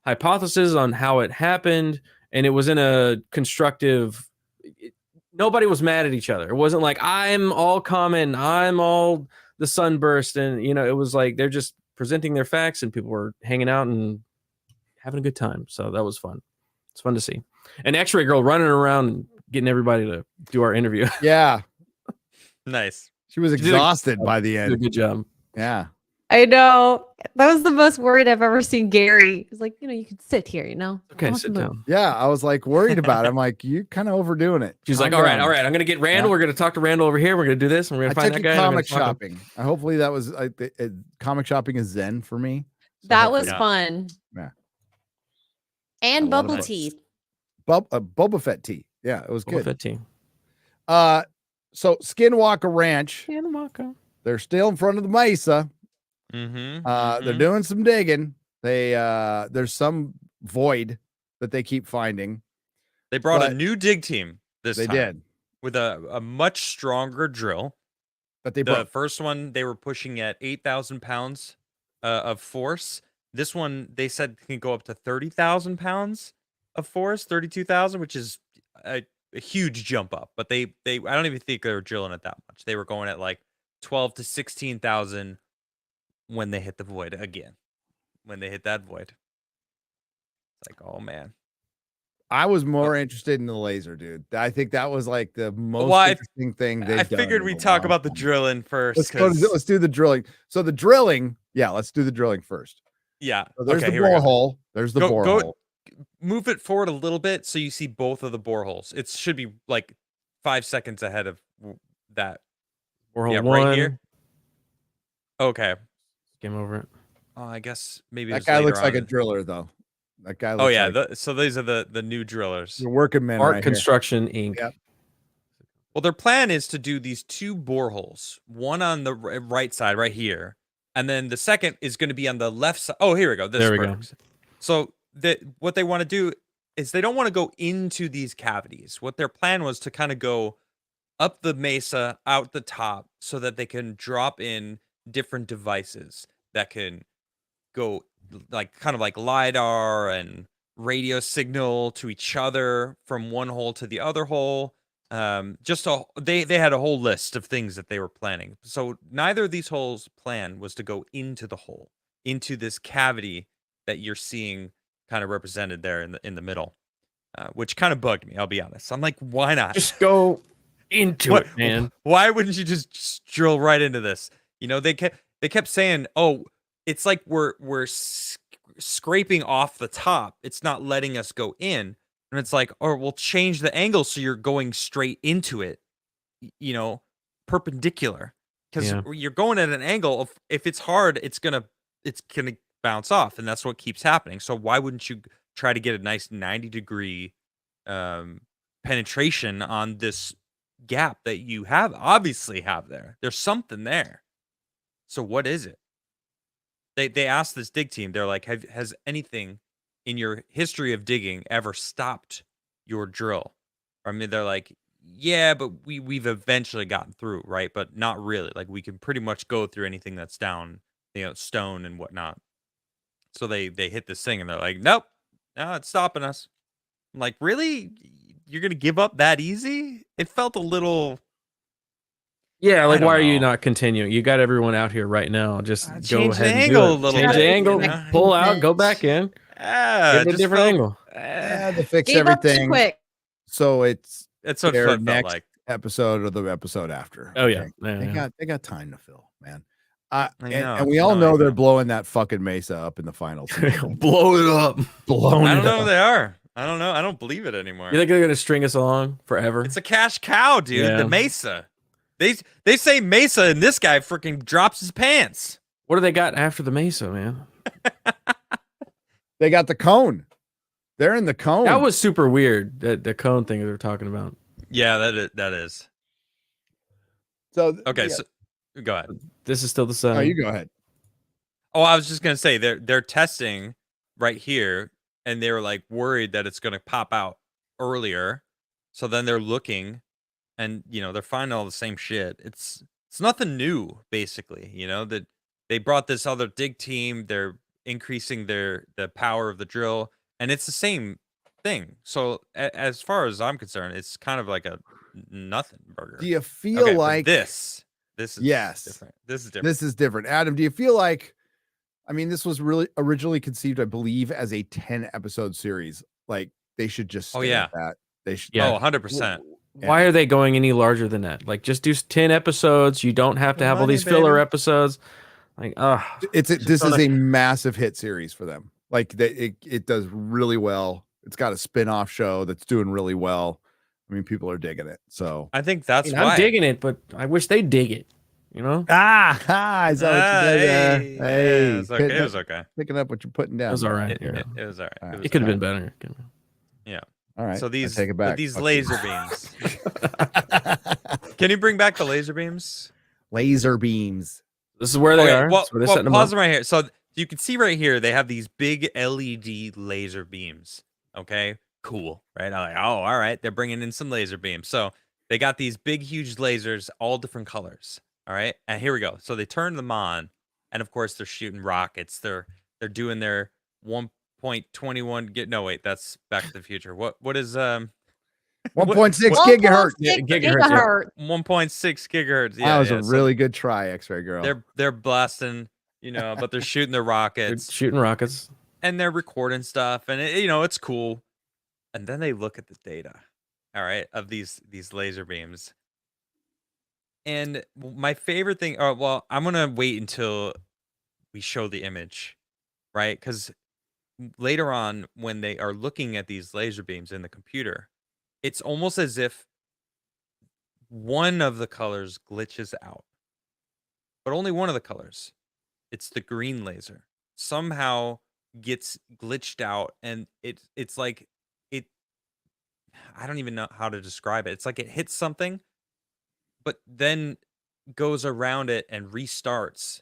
hypotheses on how it happened. And it was in a constructive. Nobody was mad at each other. It wasn't like I'm all common, I'm all the sunburst, and it was like they're just presenting their facts, and people were hanging out and having a good time. So that was fun. It's fun to see. And X-Ray Girl running around getting everybody to do our interview. Yeah, Nice. she was She did a- exhausted by the Did a end. good job. Yeah, I know. That was the most worried I've ever seen Gary. He's like, you can sit here, Okay, Don't sit move. down. yeah. I was like worried about it. I'm like, you kind of overdoing it. She's Calm like, all right, down. I'm gonna get Randall. Yeah. We're gonna talk to Randall over here. We're gonna do this. And we're I gonna find took that you guy. and I'm comic gonna talk to him." shopping. Hopefully that was comic shopping is zen for me. So That was Yeah. fun. Yeah. And I love bubble it. tea. Boba Fett tea. Yeah, it was Boba good. Fett team. So Skinwalker Ranch, Santa Monica. they're still in front of the mesa. Mm-hmm. They're doing some digging. There's some void that they keep finding. They brought a but new dig team this They time did, with a much stronger drill. but they The brought first one they were pushing at 8,000 pounds of force. This one they said can go up to 30,000 pounds of force, 32,000, which is a huge jump up. But they I don't even think they were drilling it that much. They were going at like 12 to 16,000 when they hit the void again. When they hit that void, it's like, oh man. I was more interested in the laser, dude. I think that was like the most Well, interesting thing they've I done figured in we'd a talk long about the time. drilling first. Let's do the drilling. So the drilling, yeah, let's do the drilling first. Yeah. So there's Okay, the here we go. borehole. There's the Go- borehole. Move it forward a little bit so you see both of the boreholes. It should be like 5 seconds ahead of that. Borehole Yeah, one. right here. Okay. Skim over it. Oh, I guess maybe it That was guy later looks like a on. driller, though. That guy. Looks Oh yeah. like So these are the new drillers. the working men Art right here. Construction Inc. Yep. Well, their plan is to do these two boreholes, one on the right side right here, and then the second is going to be on the left side. Oh, here we go. This There we go. works. So what they want to do is they don't want to go into these cavities. What their plan was to kind of go up the mesa, out the top, so that they can drop in different devices that can go like kind of like LiDAR and radio signal to each other from one hole to the other hole. They had a whole list of things that they were planning. So neither of these holes' plan was to go into the hole, into this cavity that you're seeing kind of represented there in the middle, which kind of bugged me. I'll be honest. I'm like, why not? Just go into What- it, man. Why wouldn't you just drill right into this? They kept saying, "Oh, it's like we're scraping off the top. It's not letting us go in." And it's like, or we'll change the angle so you're going straight into it, perpendicular. Because Yeah. you're going at an angle of, if it's hard, it's gonna bounce off, and that's what keeps happening. So why wouldn't you try to get a nice 90-degree penetration on this gap that you obviously have there? There's something there. So what is it? They asked this dig team, they're like, has anything in your history of digging ever stopped your drill? I mean, they're like, yeah, but we've eventually gotten through, right? But not really. Like, we can pretty much go through anything that's down, stone and whatnot. So they hit this thing and they're like, nope, no, it's stopping us. I'm like, really? You're gonna give up that easy? It felt a little. Yeah, like don't why are you know. not continuing? You got everyone out here right now. Just go Change the ahead and angle do a it. little Change the bit, angle, you know? pull out, go back in, Yeah, give it a different angle. Yeah, they fix Gave up too everything. quick. So it's That's what it their felt next like. episode or the episode after. Oh yeah, okay? yeah. They got time to fill, man. I And know, we it's all know annoying, they're though. blowing that fucking mesa up in the finals. Blow it up. Blowing I don't it know if up. they are. I don't know. I don't believe it anymore. You think they're gonna string us along forever? It's a cash cow, dude. Yeah. The Mesa. They say Mesa, and this guy freaking drops his pants. What do they got after the Mesa, man? They got the cone. They're in the cone. That was super weird. The cone thing they were talking about. Yeah, that is. so Okay, yeah. so go ahead. This is still the same. Oh, you go ahead. Oh, I was just gonna say they're testing right here, and they were like worried that it's gonna pop out earlier. So then they're looking, and they're finding all the same shit. It's nothing new, basically. That they brought this other dig team. They're increasing the power of the drill, and it's the same thing. So as far as I'm concerned, it's kind of like a nothing burger. Do you feel Okay, but like this is Yes. different. This is different. this is different? Adam, do you feel like, I mean, this was really originally conceived, I believe, as a 10-episode series. Like they should just stay Oh, yeah. at that. They should. Yeah. Oh, 100%. Why are they going any larger than that? Like, just do 10 episodes. You don't have to have all these filler episodes. Like, This is a massive hit series for them. Like, it does really well. It's got a spin-off show that's doing really well. I mean, people are digging it. So I think that's why. I'm digging it, but I wish they dig it. You know? Is that what you did? Hey, yeah, it was okay. Picking up what you're putting down. It was all right. It was all right. It could have been better. Yeah. All right. So these, take it back. these laser beams. Can you bring back the laser beams? Laser beams. This is where they are. Well, They're setting them pause up. them right here. So you can see right here, they have these big LED laser beams. Okay, cool, right? I'm like, oh, all right. They're bringing in some laser beams. So they got these big, huge lasers, all different colors. All right, and here we go. So they turn them on, and of course they're shooting rockets. They're doing their 1.21. No, wait, that's Back to the Future. What is 1.6 gigahertz. 1.6 gigahertz, 1.6 gigahertz? Yeah, That was yeah. a So really good try, X-Ray Girl. they're blasting, but they're shooting their They're rockets shooting rockets. and they're recording stuff, and it's cool. And then they look at the data, all right, of these laser beams. And my favorite thing, well, I'm gonna wait until we show the image, right? Because later on, when they are looking at these laser beams in the computer, it's almost as if one of the colors glitches out, but only one of the colors. It's the green laser somehow gets glitched out, and it's like it. I don't even know how to describe it. It's like it hits something, but then goes around it and restarts.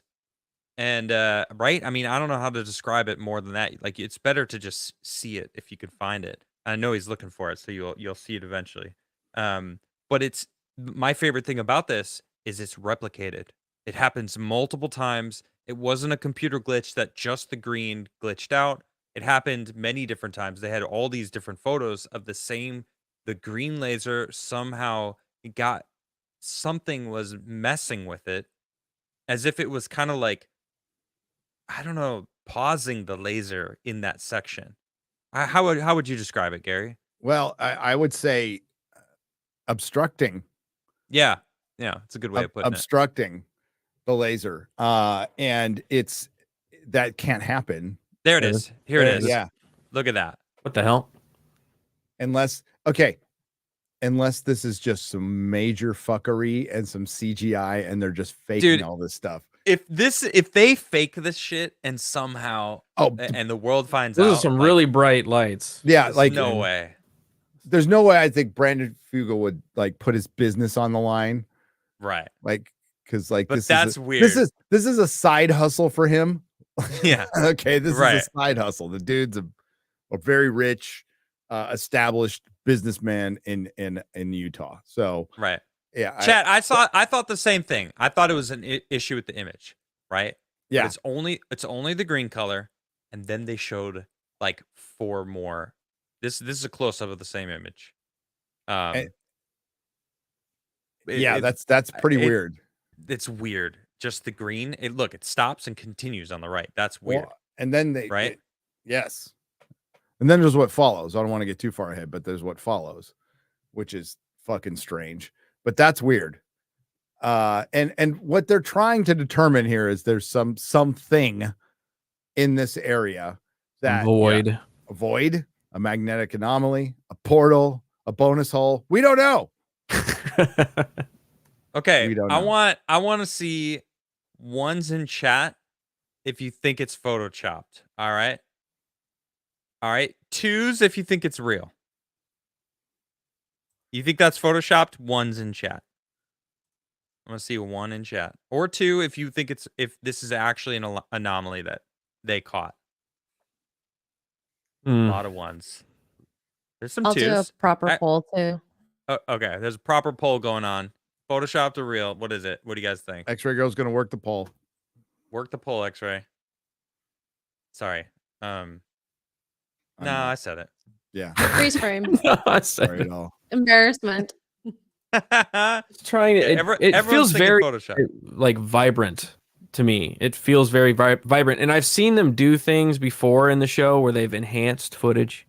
And right? I mean, I don't know how to describe it more than that. Like, it's better to just see it if you can find it. I know he's looking for it, so you'll see it eventually. But it's my favorite thing about this is it's replicated. It happens multiple times. It wasn't a computer glitch that just the green glitched out. It happened many different times. They had all these different photos of the green laser somehow got something was messing with it, as if it was kind of like, I don't know, pausing the laser in that section. How would you describe it, Gary? Well, I would say obstructing. Yeah, it's a good way of putting obstructing the laser. And that can't happen. There it is. Here it is. Yeah. Look at that. What the hell? Unless this is just some major fuckery and some CGI and they're just faking all this stuff. If they fake this shit and somehow and the world finds out, Those are some really bright lights. Yeah, like no way. There's no way I think Brandon Fugel would like put his business on the line. Right. Like, because like but that's weird. This is a side hustle for him. Yeah. Okay, this is a side hustle. The dude's a very rich, established businessman in Utah. So right. Yeah. Chat, I thought the same thing. I thought it was an issue with the image, right? Yeah. But it's only the green color, and then they showed like 4 more. This is a close up of the same image. That's pretty weird. It's weird. Just the green. It stops and continues on the right. That's weird. Well, and then yes. And then there's what follows. I don't want to get too far ahead, but there's what follows, which is fucking strange. But that's weird. And what they're trying to determine here is there's something in this area that void, a magnetic anomaly, a portal, a bonus hole. We don't know. Okay, I want to see ones in chat if you think it's photoshopped. All right. 2s if you think it's real. You think that's photoshopped? 1s in chat. I want to see a 1 in chat, or 2 if you think if this is actually an anomaly that they caught. A lot of 1s. There's some 2s. I'll do a proper poll too. Okay, there's a proper poll going on. Photoshopped or real? What is it? What do you guys think? X-Ray Girl's gonna work the poll. Work the poll, X-Ray. Sorry. No, I said it. Yeah. Freeze frame. Sorry at all. Embarrassment. Trying to. It feels very like vibrant to me. It feels very vibrant, and I've seen them do things before in the show where they've enhanced footage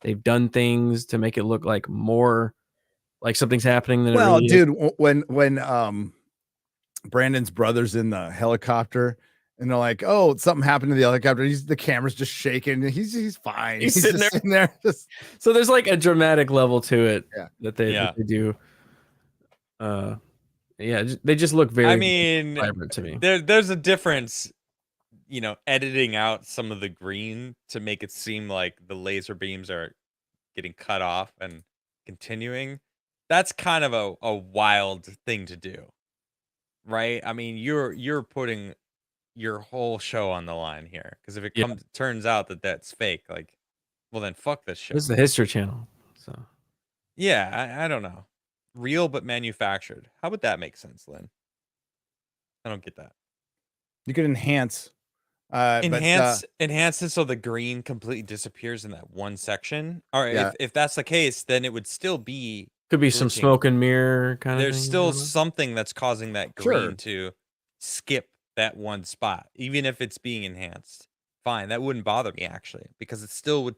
they've done things to make it look like more like something's happening than it Well, really is. dude, when Brandon's brother's in the helicopter and they're like, "Oh, something happened to the helicopter." The camera's just shaking. He's fine. He's He's sitting just there. sitting there. Just So there's like a dramatic level to it Yeah. that they do. They just look very I mean, vibrant to me. there's a difference, editing out some of the green to make it seem like the laser beams are getting cut off and continuing. That's kind of a wild thing to do, right? I mean, you're putting your whole show on the line here, because if it turns out that that's fake, like, well then fuck this show. This is the History Channel, so Yeah, I don't know. Real but manufactured. How would that make sense, Lynn? I don't get that. you could enhance. Enhance it so the green completely disappears in that one section. Or if that's the case, then it would still be could be some glitching. smoke and mirror kind of thing. There's still something that's causing that green Sure. to skip that one spot, even if it's being enhanced. Fine, that wouldn't bother me actually, because it's still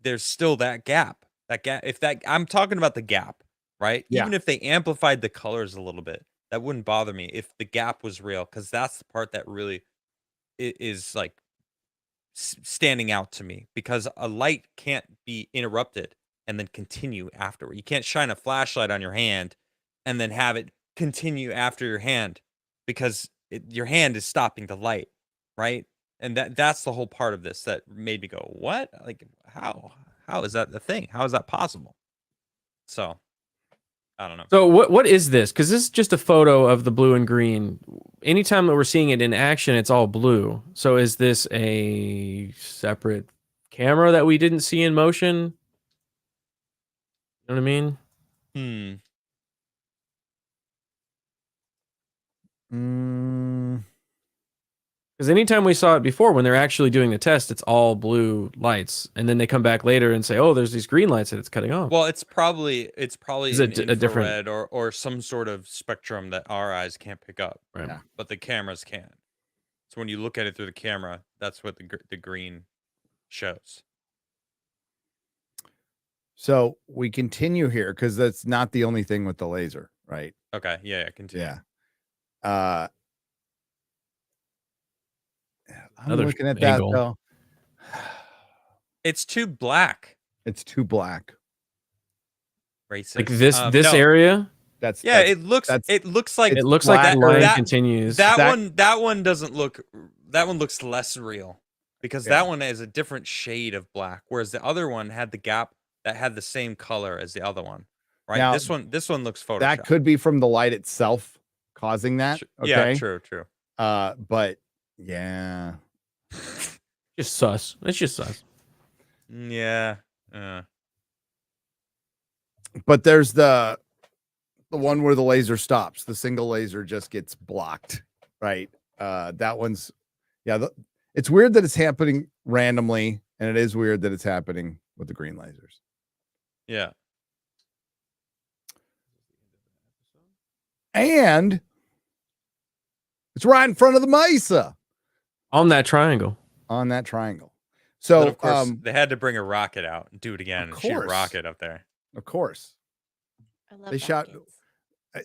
there's still that gap. I'm talking about the gap, right? Yeah. Even if they amplified the colors a little bit, that wouldn't bother me if the gap was real, because that's the part that really is like standing out to me, because a light can't be interrupted and then continue afterward. You can't shine a flashlight on your hand and then have it continue after your hand, because your hand is stopping the light, right? And that's the whole part of this that made me go, what? Like, how is that the thing? How is that possible? So I don't know. So what is this? Because this is just a photo of the blue and green. Anytime that we're seeing it in action, it's all blue. So is this a separate camera that we didn't see in motion? You know what I mean? Because anytime we saw it before, when they're actually doing the test, it's all blue lights, and then they come back later and say, "Oh, there's these green lights that it's cutting off." Well, it's probably Is an it a different- infrared or some sort of spectrum that our eyes can't pick up, Right. Yeah. but the cameras can. So when you look at it through the camera, that's what the green shows. So we continue here because that's not the only thing with the laser, right? Okay, yeah, continue. Yeah. I'm Another looking at angle. that though. It's too black. It's too black. Racist. Like this No. area. That's it looks like It looks black. like the line that- continues. that one doesn't look. That one looks less real, because that one is a different shade of black, whereas the other one had the gap that had the same color as the other one. Right. Now, this one looks photoshopped. that could be from the light itself causing that. Okay. Yeah, true. But yeah. Just sus. It's just sus. Yeah. But there's the one where the laser stops. The single laser just gets blocked, right? That one's it's weird that it's happening randomly, and it is weird that it's happening with the green lasers. Yeah. And it's right in front of the mesa On that triangle. on that triangle. So But of course, they had to bring a rocket out and do it again Of and shoot a course. rocket up there. of course, I love They shot- rockets.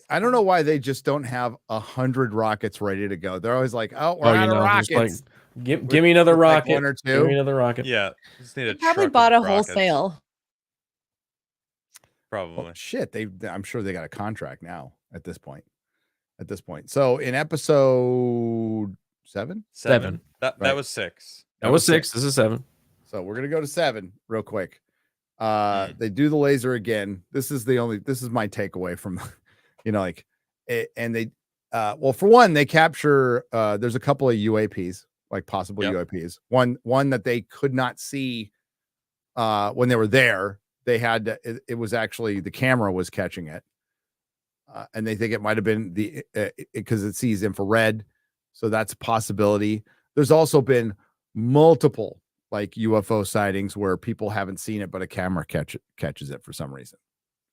I don't know why they just don't have 100 rockets ready to go. They're always like, "Oh, we're Oh, out of just rockets." like, give me another with like rocket. one or Give me two. another rocket. Yeah. Just need They a probably truck bought of a rockets, wholesale. Probably. Well, shit, I'm sure they got a contract now at this point. So in episode 7, Seven. That Right. was 6. That was 6. This is 7. so we're gonna go to 7 real quick. Mm. They do the laser again. This is my takeaway from, and they, well, for one, they capture. There's a couple of UAPs, like possible Yep. UAPs. One that they could not see when they were there. They had to, it was actually the camera was catching it, and they think it might have been because it sees infrared, so that's a possibility. There's also been multiple like UFO sightings where people haven't seen it, but a camera catches it for some reason,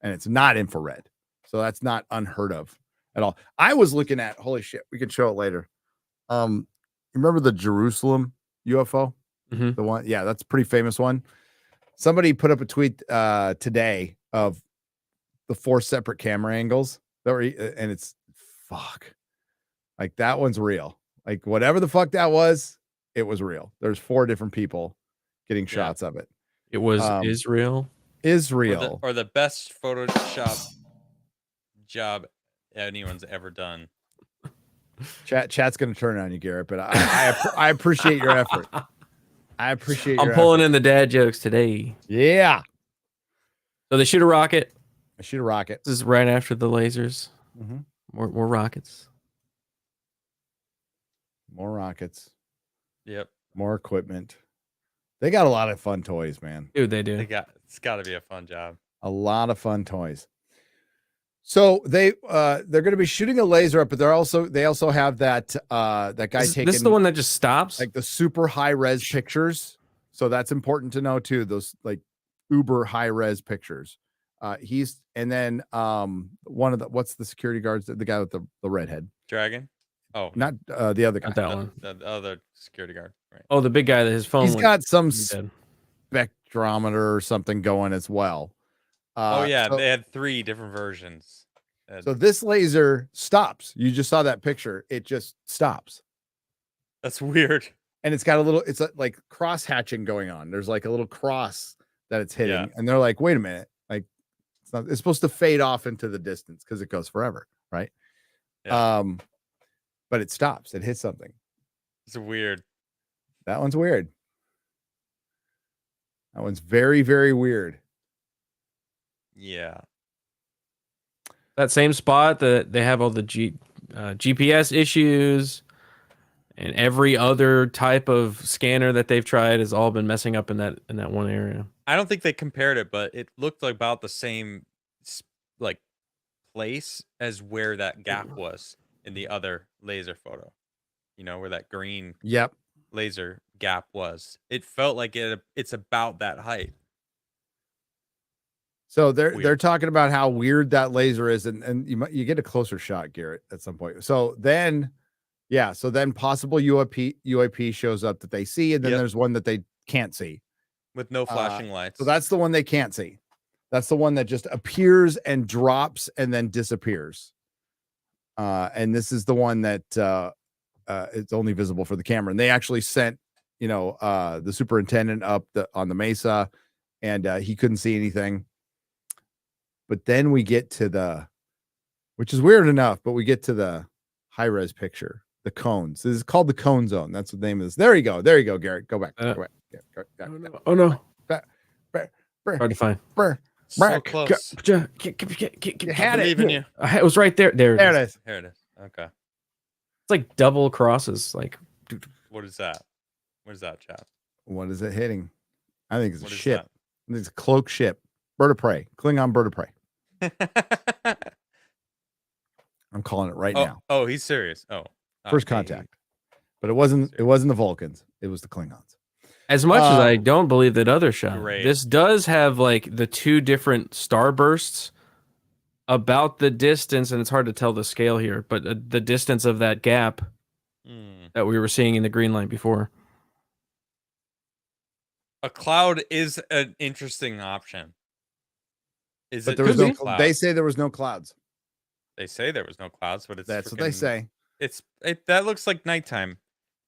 and it's not infrared, so that's not unheard of at all. I was looking at, holy shit, we can show it later. Remember the Jerusalem UFO? Mhm. The one, yeah, that's a pretty famous one. Somebody put up a tweet today of the 4 separate camera angles that were, and it's fuck. Like that one's real. Like whatever the fuck that was, it was real. There's 4 different people getting shots of it. It was Israel. Israel. Or the best Photoshop job anyone's ever done. Chat's gonna turn on you, Garrett, but I appreciate your effort. I appreciate. I'm pulling in the dad jokes today. Yeah. So they shoot a rocket. I shoot a rocket. This is right after the lasers. Mm-hmm. More rockets. More rockets. Yep. More equipment. They got a lot of fun toys, man. Dude, they do. It's got to be a fun job. A lot of fun toys. So they're going to be shooting a laser up, but they also have that that guy taking. This is the one that just stops, like the super high res pictures. So that's important to know too. Those like uber high res pictures. He's and then one of the what's the security guards? The guy with the redhead Dragon. Oh, not the other guy. Not that one. The other security guard. Right. Oh, the big guy that his phone. He's got some dead. spectrometer or something going as well. They had 3 different versions. So this laser stops. You just saw that picture. It just stops. That's weird. And it's got it's like cross hatching going on. There's like a little cross that it's hitting. Yeah. And they're like, wait a minute. Like it's supposed to fade off into the distance because it goes forever. Right. Yeah. But it stops. It hits something. It's weird. That one's weird. That one's very, very weird. Yeah. That same spot that they have all the GPS issues and every other type of scanner that they've tried has all been messing up in that one area. I don't think they compared it, but it looked like about the same like place as where that gap was in the other laser photo. You know, where that green laser gap was. It felt like it's about that height. So they're talking about how weird that laser is, and you get a closer shot, Garrett, at some point. So then possible UAP shows up that they see, and then there's one that they can't see with no flashing lights. So that's the one they can't see. That's the one that just appears and drops and then disappears. And this is the one that it's only visible for the camera. And they actually sent the superintendent up on the mesa, and he couldn't see anything. But then we get to which is weird enough, but we get to the high res picture, the cones. This is called the cone zone. That's the name of this. There you go, Garrett. Go back. Go back. Oh no. Hard to find. So close. You I believe in you. It was right there. There it is. Here it is. Okay. It's like double crosses. Like, What is that? What is that, chap? What is it hitting? I think it's a What is ship. that? I think it's a cloak ship. Bird of prey. Klingon bird of prey. I'm calling it right now. Oh, he's serious. Oh. First Okay. contact. But it wasn't the Vulcans. It was the Klingons. as much as I don't believe that other shot, Great. this does have like the 2 different starbursts about the distance, and it's hard to tell the scale here, but the distance of that gap that we were seeing in the green line before. A cloud is an interesting option. But there was no cloud. They say there was no clouds. They say there was no clouds, but that's what they say. That looks like nighttime.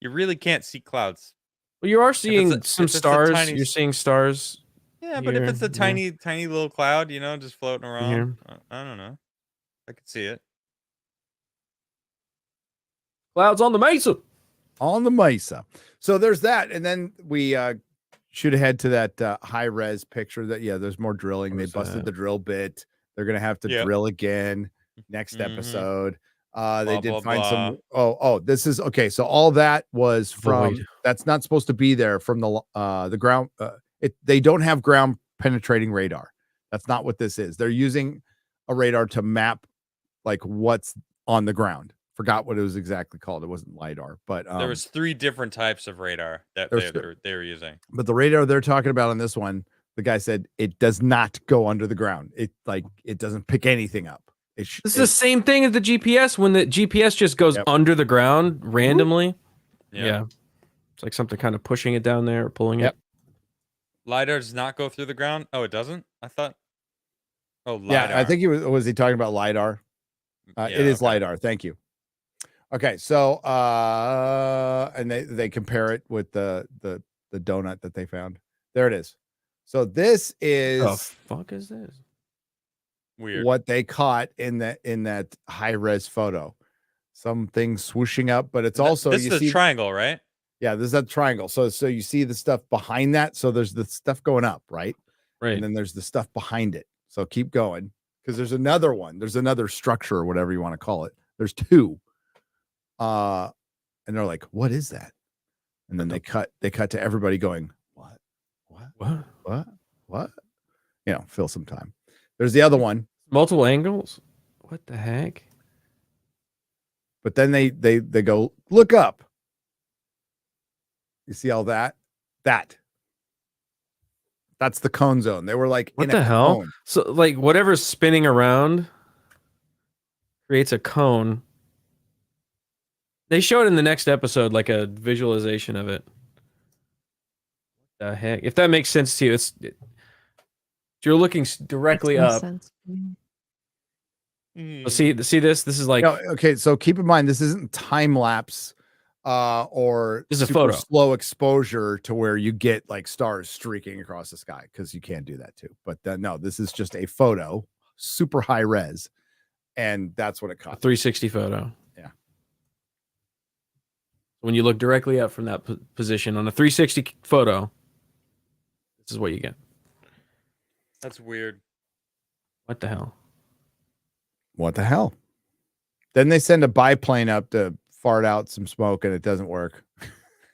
You really can't see clouds. Well, you are seeing some stars. You're seeing stars. Yeah, but if it's a tiny little cloud, just floating around, I don't know. I could see it. Clouds on the mesa. On the mesa. So there's that, and then we shoot ahead to that high res picture. That there's more drilling. They busted the drill bit. They're gonna have to drill again next episode. They did find some. This is okay. So all that was from. That's not supposed to be there from the ground. They don't have ground penetrating radar. That's not what this is. They're using a radar to map like what's on the ground. Forgot what it was exactly called. It wasn't LiDAR, but there was 3 different types of radar that they were using. But the radar they're talking about on this one, the guy said it does not go under the ground. It doesn't pick anything up. This is the same thing as the GPS when the GPS just goes under the ground randomly. Yeah. It's like something kind of pushing it down there or pulling it. LiDAR does not go through the ground. Oh, it doesn't. I thought. Oh, LiDAR. Yeah, I think he was he talking about LiDAR? Yeah, It is okay. LiDAR. Thank you. Okay, so and they compare it with the donut that they found. There it is. So this The is fuck is this? Weird. what they caught in that high res photo. Some things swooshing up, but it's also this you is see a triangle, right? yeah, this is that triangle. So you see the stuff behind that. So there's the stuff going up, right? Right. And then there's the stuff behind it. So keep going because there's another one. There's another structure or whatever you want to call it. There's two. And they're like, what is that? And then they cut to everybody going, what? You know, fill some time. There's the other one. Multiple angles. What the heck? But then they go, look up. You see all that? That's the cone zone. They were like, What in the a hell? cone. So like whatever's spinning around creates a cone. They show it in the next episode, like a visualization of it. What the heck? If that makes sense to you, you're looking directly Makes up. sense. Well, see this? This is like No, okay, so keep in mind this isn't time lapse or This is a super photo. slow exposure to where you get like stars streaking across the sky because you can't do that too. But no, this is just a photo, super high res, and that's what it a caught. 360 photo. Yeah. When you look directly up from that position on a 360 photo, this is what you get. That's weird. What the hell? What the hell? Then they send a biplane up to fart out some smoke and it doesn't work.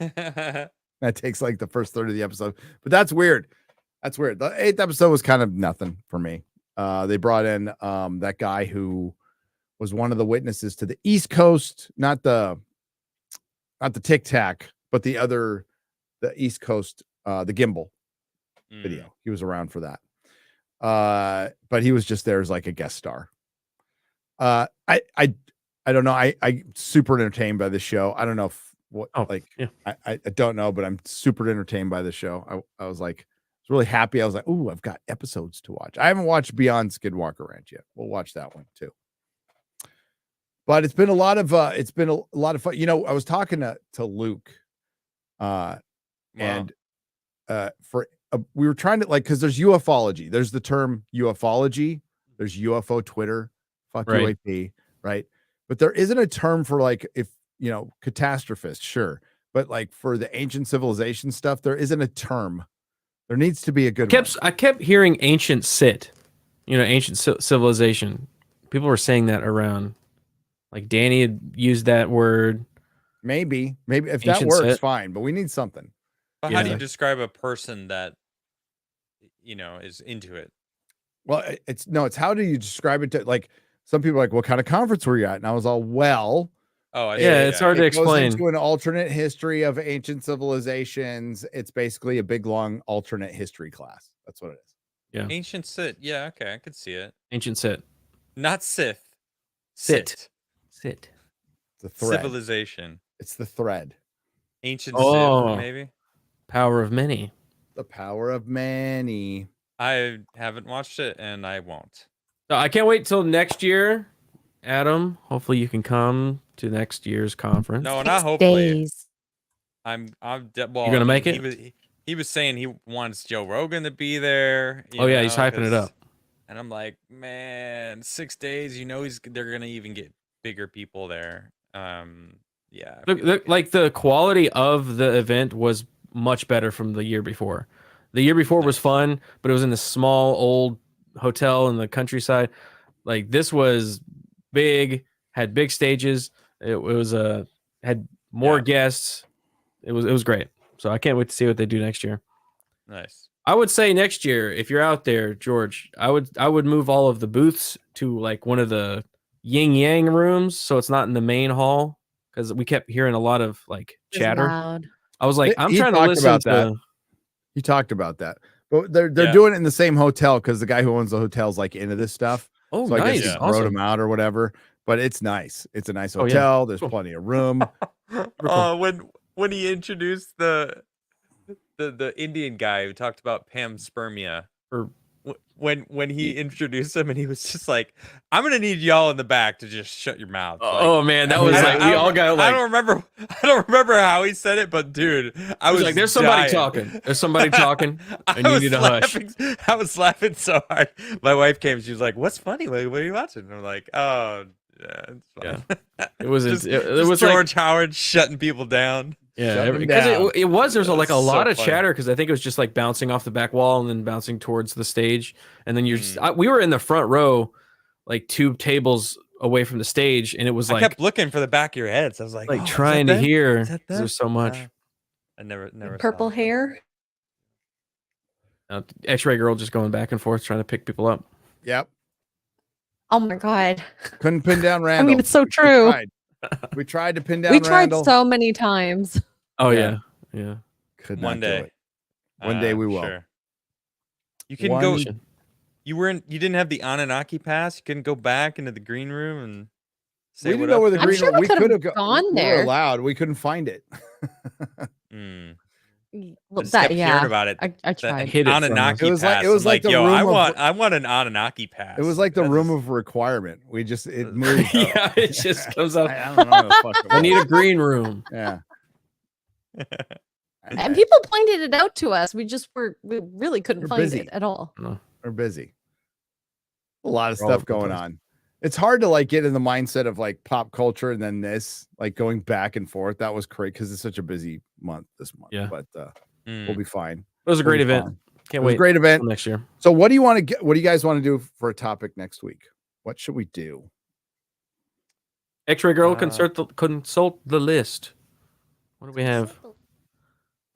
That takes like the first third of the episode, but that's weird. That's weird. The 8th episode was kind of nothing for me. They brought in that guy who was one of the witnesses to the East Coast, not the Tic Tac, but the East Coast, the gimbal video. He was around for that. But he was just there as like a guest star. I don't know. I super entertained by the show. I don't know I don't know, but I'm super entertained by the show. I was like, I was really happy. I was like, ooh, I've got episodes to watch. I haven't watched Beyond Skinwalker Ranch yet. We'll watch that one too. But it's been a lot of fun. You know, I was talking to Luke, and we were trying to because there's ufology. There's the term ufology. There's UFO Twitter. Fuck right. UAP, right? But there isn't a term for if catastrophist, sure. But for the ancient civilization stuff, there isn't a term. There needs to be a good one. I kept hearing ancient Sit, ancient civilization. People were saying that around. Like Danny had used that word. Maybe if Ancient that works, Sit. fine. But we need something. But how do you describe a person that is into it? Well, it's how do you describe it to some people are like, what kind of conference were you at? And I was all, well, it's hard to explain. Goes into an alternate history of ancient civilizations. It's basically a big long alternate history class. That's what it is. Yeah. Ancient Sith. Yeah, okay, I could see it. Ancient Sit. Not Sith. Sit. It's the thread. Civilization. It's the thread. Ancient Sith, maybe. Power of many. The power of many. I haven't watched it and I won't. So I can't wait till next year, Adam. Hopefully you can come to next year's conference. No, not hopefully. Days. Well, you're gonna make it. He was saying he wants Joe Rogan to be there. Yeah, he's hyping it up. And I'm like, man, 6 days. They're gonna even get bigger people there. Yeah. The quality of the event was much better from the year before. The year before was fun, but it was in the small old hotel in the countryside. This was big, had big stages. It was had more guests. It was great. So I can't wait to see what they do next year. Nice. I would say next year, if you're out there, George, I would move all of the booths to one of the yin yang rooms, so it's not in the main hall, because we kept hearing a lot of chatter. Loud. I was like, I'm trying to listen about to that. He talked about that, but they're doing it in the same hotel because the guy who owns the hotel's into this stuff. Oh, so nice. I guess he wrote him out or whatever. But it's nice. It's a nice hotel. There's plenty of room. When he introduced the the Indian guy who talked about panspermia. Or When he introduced him and he was just like, I'm gonna need y'all in the back to just shut your mouth. oh man, that was like we all got I like. don't remember how he said it, but dude, I was like, there's somebody dying. talking. There's somebody talking, and you need to hush. I was laughing so hard. My wife came. She was like, "What's funny? What are you watching?" And I'm like, "Oh, yeah, it's fine." Yeah. It was just, it was George Howard shutting people down. Yeah, because it was there's like a lot of funny. chatter because I think it was just like bouncing off the back wall and then bouncing towards the stage, and then we were in the front row, like 2 tables away from the stage, and it was like I kept looking for the back of your heads. I was like trying to hear because there's so much. I never Purple saw hair. X-ray girl just going back and forth trying to pick people up. Yep. Oh my god. Couldn't pin down Randall. I mean, it's so true. We tried to pin down We tried Randall. so many times. Oh Yeah. yeah. Could not One do day. it. One day we will. Sure. You can go. You didn't have the Anunnaki pass. You couldn't go back into the green room and say We didn't know where the I'm green sure room. we We could could have have gone We were there. allowed. We couldn't find it. Well, Just kept hearing yeah, about it. I That tried. hit it from Anunnaki us. It was like- pass. it was I'm like the yo, room of- I want an Anunnaki pass. It was like the That room is- of requirement. We just it moved. Yeah, it just comes up. I don't know. What the fuck it I was. need a green room. Yeah. And people pointed it out to us. We really couldn't We're find busy. it at all. We're busy. A lot of We're all stuff over the going place. on. It's hard to like get in the mindset of like pop culture and then this, like going back and forth. That was great because it's such a busy month this month. Yeah. But we'll be fine. It was a great We'll be event. fine. Can't It was wait. a great event. till next year. So what do you want to get? What do you guys want to do for a topic next week? What should we do? X-ray girl, consult the list. What do we have?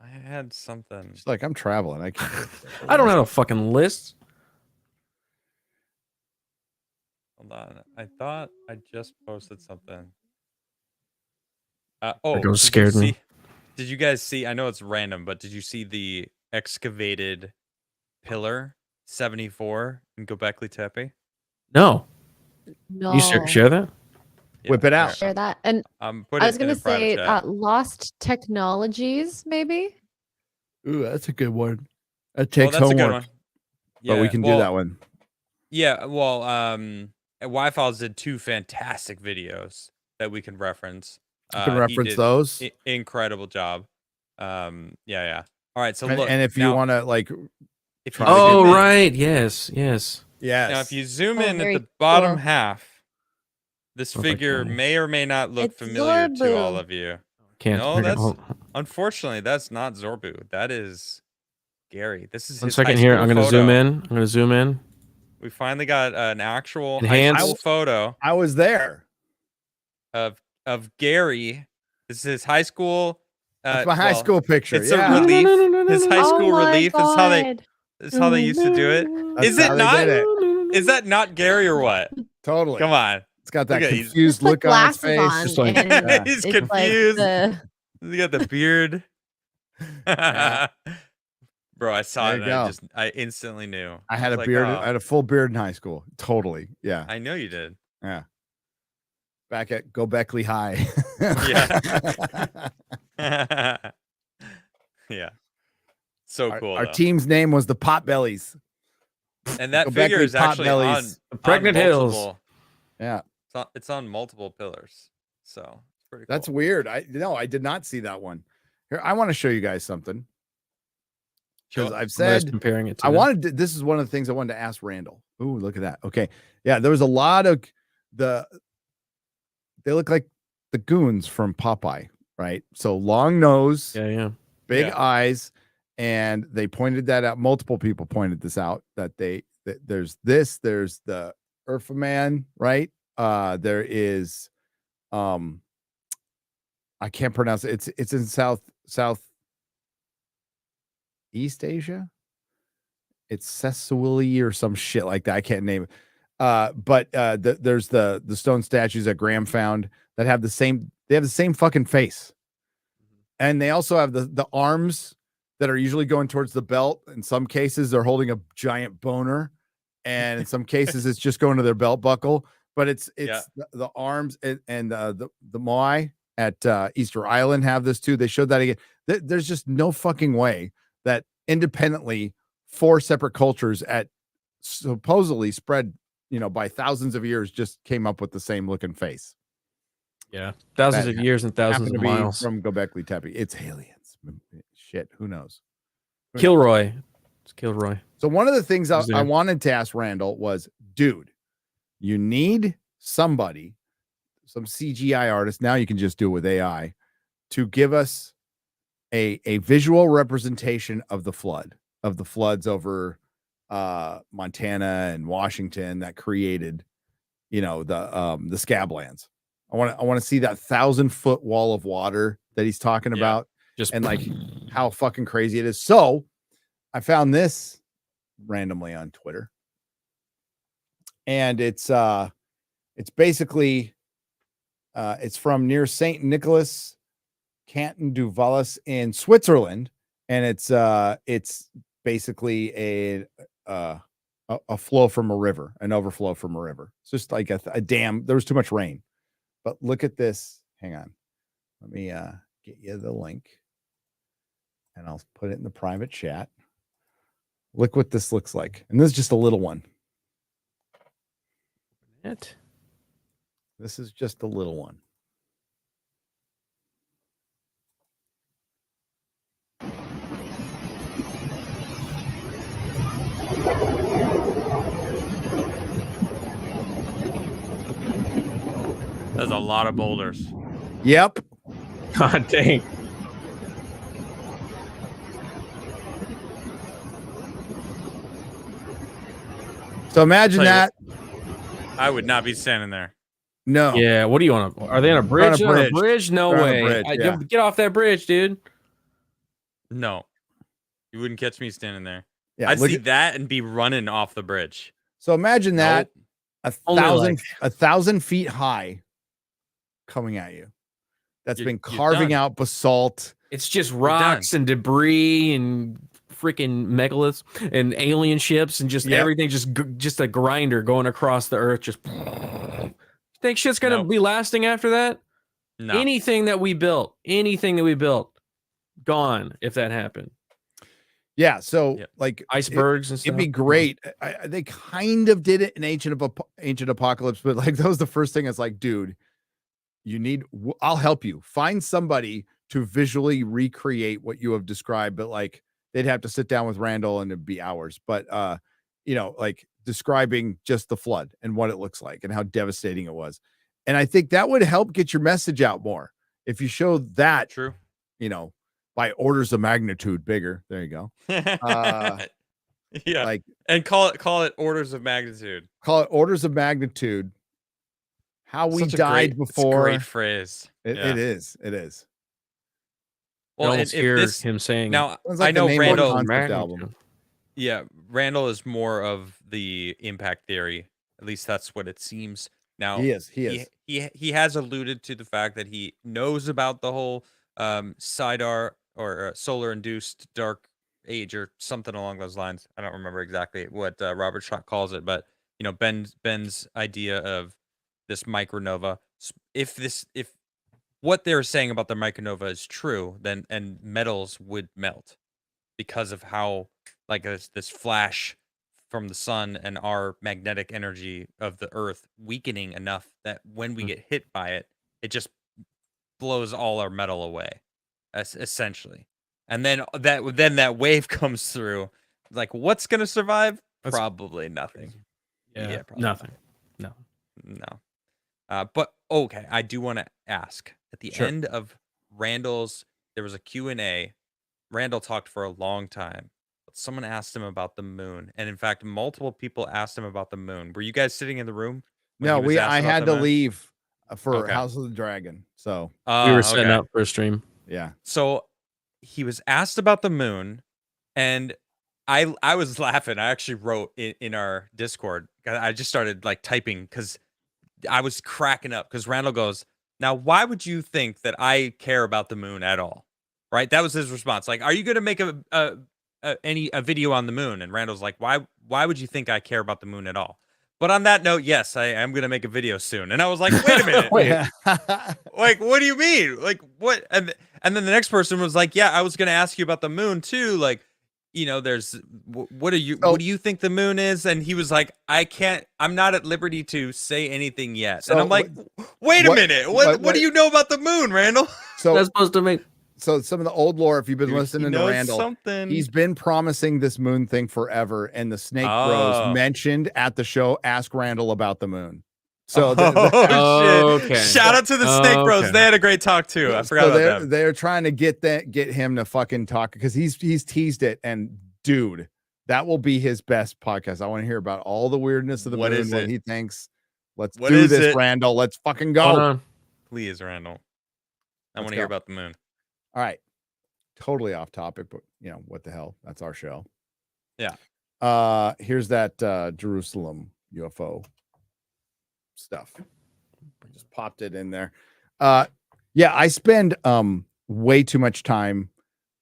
I had something. It's like I'm traveling. I can't. I don't have a fucking list. Hold on. I thought I just posted something. That Did goes you scared me. see- Did you guys see? I know it's random, but did you see the excavated pillar 74 in Göbekli Tepe? No. No. You share that? Yeah, Whip it out. Share that. And Put I it was in going a to private say chat. lost technologies, maybe. Ooh, that's a good one. It Well, takes that's a good homework, one. but we can do that one. Yeah, well, Wi-Files did 2 fantastic videos that we can reference. You can He reference did those. incredible job. Yeah. All right, so And, look, and if you now, want to like, if try you to Oh, zoom in- right. Yes. yes, Now, if you zoom Oh, in at very the bottom cool. half, this What if I figure can? may or may not look It's familiar to all Zorbu. of you. Can't. No, Here, that's hold- unfortunately that's not Zorbu. That is Gary. This is One his second high here. school I'm going to photo. zoom in. I'm going to zoom in. We finally got an actual high Enhance. school photo I was there. of Gary. This is his high school. That's my high school picture. It's a Yeah, relief. His high Oh school my relief. That's how they. God. That's how they used to do it. That's Is it how they not? did it. Is that not Gary or what? Totally. Come on. It's got that Look at- he's- confused Just put look on his glasses face. on Just like, and yeah. He's it's confused. Like He got the beard. Bro, I saw There it you and go. I instantly knew. I had was a like, beard. oh, I had a full beard in high school. Totally. Yeah. I know you did. Yeah. Back at Göbekli High. Yeah. So Our, cool. our though. team's name was the Potbellies. And that Göbekli figure is actually on, Potbellies. Pregnant Hills. multiple- Yeah. It's on multiple pillars. So it's pretty cool. That's weird. I did not see that one. Here, I want to show you guys something. Because I've Somebody's said comparing it to I this. wanted to, this is one of the things I wanted to ask Randall. Ooh, look at that. Okay. Yeah, there was a lot of they look like the goons from Popeye, right? So long nose, Yeah. big Yeah. eyes, and they pointed that out. Multiple people pointed this out that there's the Urfa Man, right? There is I can't pronounce it. It's in South East Asia. It's Sessuili or some shit like that. I can't name it. But there's the stone statues that Graham found that have the same. They have the same fucking face, and they also have the arms that are usually going towards the belt. In some cases, they're holding a giant boner, and in some cases, it's just going to their belt buckle. But it's the arms and the Moai at Easter Island have this too. They showed that again. There's just no fucking way that independently 4 separate cultures at supposedly spread, by thousands of years just came up with the same looking face. Yeah, thousands That of years and thousands Happened of to be miles. from Göbekli Tepe. It's aliens. Shit, who knows? Kilroy. It's Kilroy. So one of the things Who's I there? wanted to ask Randall was, dude, you need somebody, some CGI artist. Now you can just do it with AI to give us a visual representation of the floods over Montana and Washington that created, the Scablands. I want to see that 1,000-foot wall of water that he's talking about, Just and like how fucking crazy it is. So I found this randomly on Twitter, and it's basically it's from near St. Nicholas, Canton du Valais in Switzerland, and it's basically a flow from a river, an overflow from a river. It's just like a dam. There was too much rain. But look at this. Hang on. Let me get you the link, and I'll put it in the private chat. Look what this looks like. And this is just a little one. This is just a little one. There's a lot of boulders. Yep. God dang. So imagine Tell you that. I would not be standing there. No. Yeah, what do you want? Are they on a bridge? on a On a bridge. bridge? No They're on a way. bridge, yeah. Get off that bridge, dude. No. You wouldn't catch me standing there. Yeah. I'd look see at- that and be running off the bridge. so imagine that Nope. Only 1,000 feet high coming at you. That's You're- been you're carving done. out basalt. It's just rocks and debris and freaking megaliths and alien ships and just Yep. everything, just a grinder going across the earth. Just think shit's gonna Nope. be lasting after that? No. Anything that we built, gone if that happened. Yeah. So Yep. like Icebergs and stuff. it'd be great. They kind of did it in Ancient Apocalypse, but like that was the first thing. It's like, dude, I'll help you find somebody to visually recreate what you have described, but like they'd have to sit down with Randall and it'd be hours. But like describing just the flood and what it looks like and how devastating it was. And I think that would help get your message out more if you show that, True. by orders of magnitude bigger. There you go. Yeah. Like And call it orders of magnitude. call it orders of magnitude. How we Such a died great, it's a before. great phrase. It is. Well, Well, almost if hear this him saying now, Sounds I like the know name of a Randall. concept album. Yeah, Randall is more of the impact theory. At least that's what it seems. Now He is. he has alluded to the fact that he knows about the whole SIDAR or solar induced dark age or something along those lines. I don't remember exactly what Robert Schott calls it, but Ben's idea of this micronova. If what they're saying about the micronova is true, then and metals would melt because of how like this flash from the sun and our magnetic energy of the earth weakening enough that when we get hit by it, it just blows all our metal away, essentially. And then that wave comes through. Like, what's gonna survive? That's Probably nothing. Yeah, probably nothing. No. But okay, I do want to ask at the Sure. end of Randall's, there was a Q&A. Randall talked for a long time. But someone asked him about the moon, and in fact, multiple people asked him about the moon. Were you guys sitting in the room? when No, he was asked I about had the to moon? leave for Okay. House of the Dragon. So We were setting okay. up for a stream. yeah. So he was asked about the moon, and I was laughing. I actually wrote in our Discord. I just started like typing because I was cracking up because Randall goes, "Now, why would you think that I care about the moon at all?" Right? That was his response. Like, "Are you going to make a video on the moon?" And Randall's like, "Why would you think I care about the moon at all?" But on that note, yes, I am going to make a video soon. And I was like, "Wait a minute." Like, what do you mean? Like, what? And then the next person was like, "Yeah, I was gonna ask you about the moon too. Like, there's what do you think the moon is? And he was like, I'm not at liberty to say anything yet. And I'm like, wait a minute, what do you know about the moon, Randall? So That's supposed to make. So some of the old lore, if you've been listening to Randall, something. He's been promising this moon thing forever, and the Snake Bros mentioned at the show, ask Randall about the moon. So shit. Shout out to the Snake Bros. They had a great talk too. I forgot about them. They're trying to get him to fucking talk because he's teased it, and dude, that will be his best podcast. I want to hear about all the weirdness of the moon, what he thinks. Let's do this, Randall. Let's fucking go. Please, Randall. I want to hear about the moon. All right. Totally off topic, but what the hell? That's our show. Yeah. Here's that Jerusalem UFO stuff. I just popped it in there. Yeah, I spend way too much time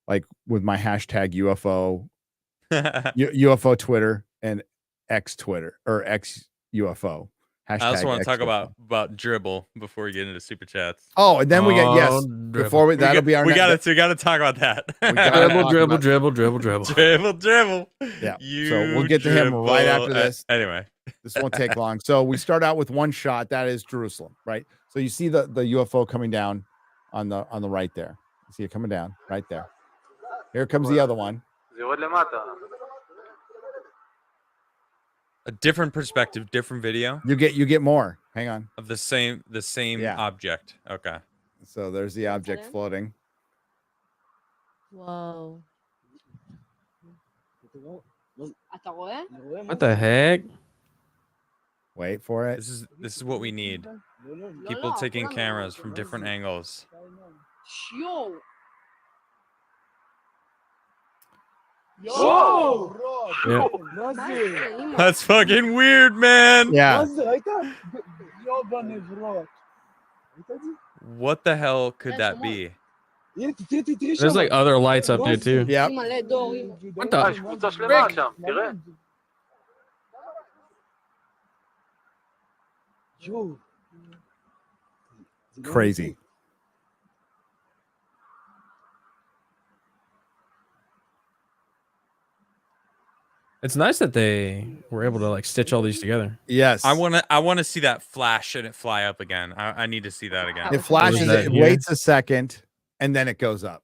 like with my hashtag UFO UFO Twitter and X Twitter or X UFO. I also want to talk about Dribble before we get into super chats. Oh, and then we get before we that'll be our we got to talk about that. Dribble. Yeah. So we'll get to him right after this. Anyway, this won't take long. So we start out with one shot. That is Jerusalem, right? So you see the UFO coming down on the right there. You see it coming down right there. Here comes the other one. A different perspective, different video. You get more. Hang on. Of the same object. Okay. So there's the object floating. Whoa. What the heck? Wait for it. This is what we need. People taking cameras from different angles. Whoa! Yeah. That's fucking weird, man. Yeah. What the hell could that be? There's like other lights up there too. Yeah. What the? Crazy. It's nice that they were able to like stitch all these together. Yes. I want to see that flash and it fly up again. I need to see that again. It flashes, it waits a second, and then it goes up.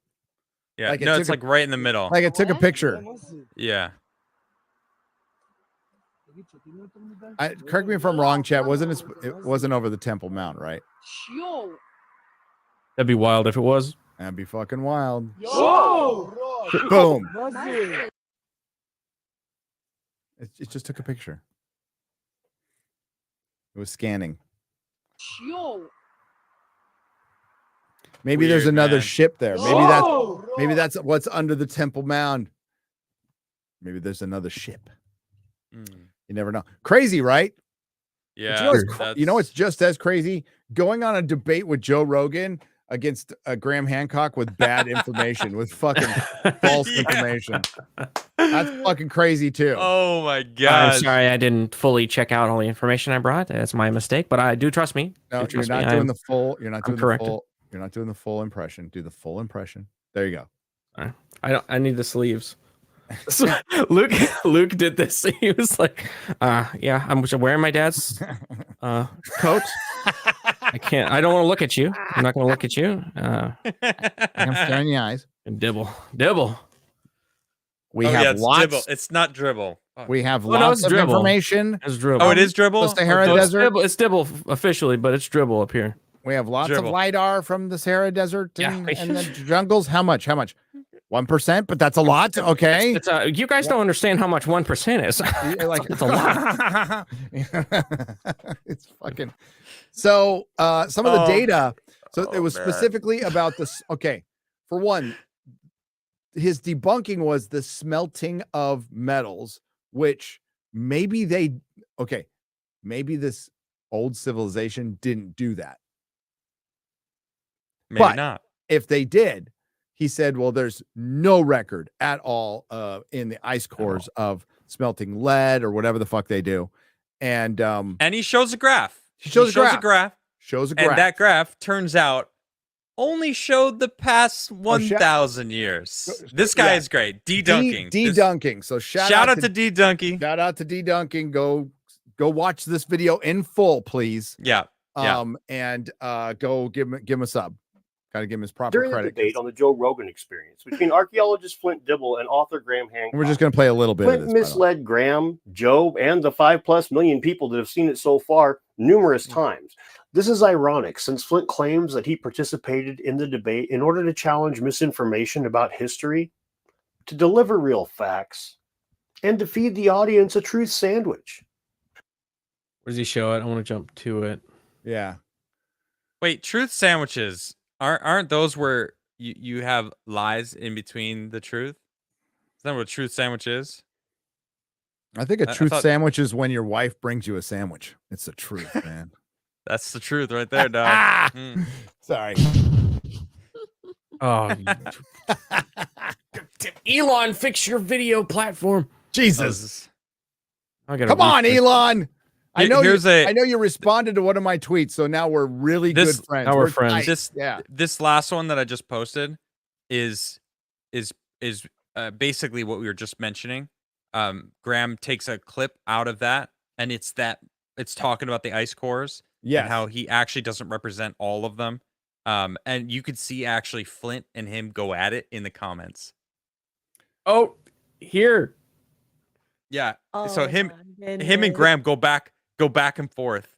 Yeah. Like it's like right in the middle. Like it took a picture. Yeah. Correct me if I'm wrong, chat. It wasn't over the Temple Mount, right? That'd be wild if it was. That'd be fucking wild. Whoa! Boom. It just took a picture. It was scanning. Maybe there's another ship there. Maybe that's what's under the Temple Mound. Maybe there's another ship. You never know. Crazy, right? Yeah. It's just as crazy going on a debate with Joe Rogan against Graham Hancock with bad information, with fucking false information. That's fucking crazy too. Oh my god! I'm sorry, I didn't fully check out all the information I brought. That's my mistake, but I do trust me. No, you're not doing the full. You're not doing the full. You're not doing the full impression. Do the full impression. There you go. I need the sleeves. So Luke did this. He was like, yeah, I'm wearing my dad's coat. I can't. I don't want to look at you. I'm not going to look at you. I'm staring in the eyes. And Dibble. We have lots. Dibble. It's not Dribble. We have lots of information. It's Dribble. Oh, it is Dribble. The Sahara Desert. It's Dibble officially, but it's Dribble up here. We have lots of LiDAR from the Sahara Desert and the jungles. How much? 1%, but that's a lot. Okay. You guys don't understand how much 1% is. Like it's a lot. It's fucking. So some of the data. So it was specifically about this. Okay. For one, his debunking was the smelting of metals, which maybe this old civilization didn't do that. Maybe not. If they did, he said, well, there's no record at all in the ice cores of smelting lead or whatever the fuck they do. And he shows a graph. Shows a graph. And that graph turns out only showed the past Oh, 1,000 years. This guy is great. Debunking. Debunking. So shout out to Debunking. Shout out to Debunking. Go watch this video in full, please. Yeah. And go give him a sub. Gotta give him his proper During credit. the debate on the Joe Rogan Experience between archaeologist Flint Dibble and author Graham Hancock, We're just gonna play a little bit Flint of this. misled Graham, Joe, and the 5+ million people that have seen it so far numerous times. This is ironic since Flint claims that he participated in the debate in order to challenge misinformation about history, to deliver real facts, and to feed the audience a truth sandwich. Where does he show it? I want to jump to it. Yeah. Wait, truth sandwiches aren't those where you have lies in between the truth? Is that what a truth sandwich is? I think a truth sandwich is when your wife brings you a sandwich. It's the truth, man. That's the truth right there, dog. Sorry. Oh, Elon, fix your video platform. Jesus. Come on, Elon. I know you responded to one of my tweets, so now we're really good friends. Now we're friends. tight. This last one that I just posted is basically what we were just mentioning. Graham takes a clip out of that, and it's talking about the ice cores. Yeah. And how he actually doesn't represent all of them. And you could see actually Flint and him go at it in the comments. Oh, here. Yeah. So Oh him my and goodness. Graham go back and forth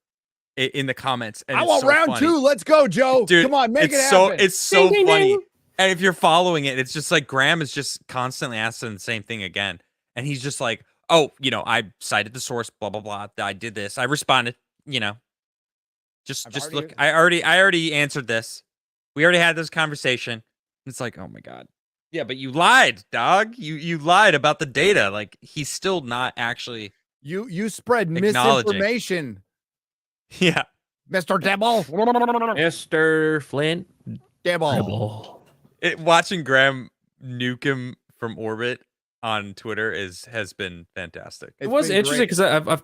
in the comments. And I it's want so round funny. 2. Let's go, Joe. Dude, Come on, make it it's happen. It's so Ding, ding, funny. ding. And if you're following it, it's just like Graham is just constantly asking the same thing again. And he's just like, oh, I cited the source, blah, blah, blah. I did this. I responded, Just look. I already answered this. We already had this conversation. It's like, oh my god. Yeah, but you lied, dog. You lied about the data. Like he's still not actually. You spread acknowledging. misinformation, Yeah. Mr. Dibble. Mr. Flint. Dibble. Watching Graham nuke him from orbit on Twitter has been fantastic. It was interesting because I was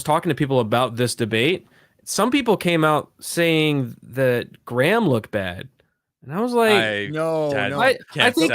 talking to people about this debate. Some people came out saying that Graham looked bad, and I was like, I think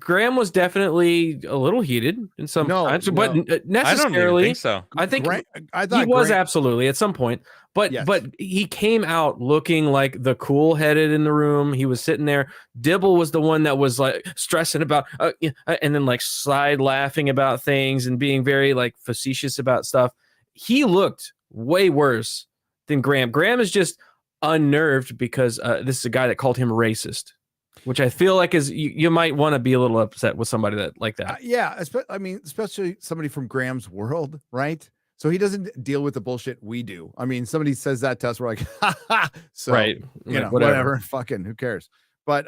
Graham was definitely a little heated in some times, but necessarily, I don't think so. I think I thought he was absolutely at some point, but he came out looking like the cool headed in the room. He was sitting there. Dibble was the one that was like stressing about, and then like side laughing about things and being very like facetious about stuff. He looked way worse than Graham. Graham is just unnerved because this is a guy that called him racist, which I feel like is you might want to be a little upset with somebody that like that. Especially somebody from Graham's world, right? So he doesn't deal with the bullshit we do. I mean, somebody says that to us, we're like, ha ha. So right, whatever, fucking who cares? But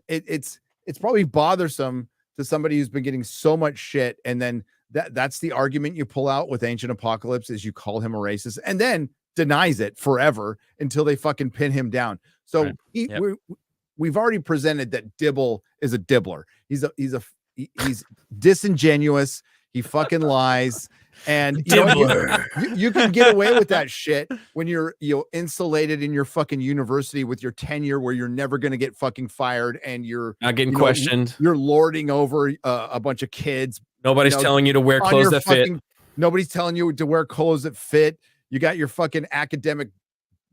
it's probably bothersome to somebody who's been getting so much shit, and then that's the argument you pull out with Ancient Apocalypse is you call him a racist and then denies it forever until they fucking pin him down. So we've already presented that Dibble is a dibbler. He's disingenuous. He fucking lies. And you can get away with that shit when you're insulated in your fucking university with your tenure where you're never going to get fucking fired and you're not getting questioned. You're lording over a bunch of kids. Nobody's telling you to wear clothes that fit. Nobody's telling you to wear clothes that fit. You got your fucking academic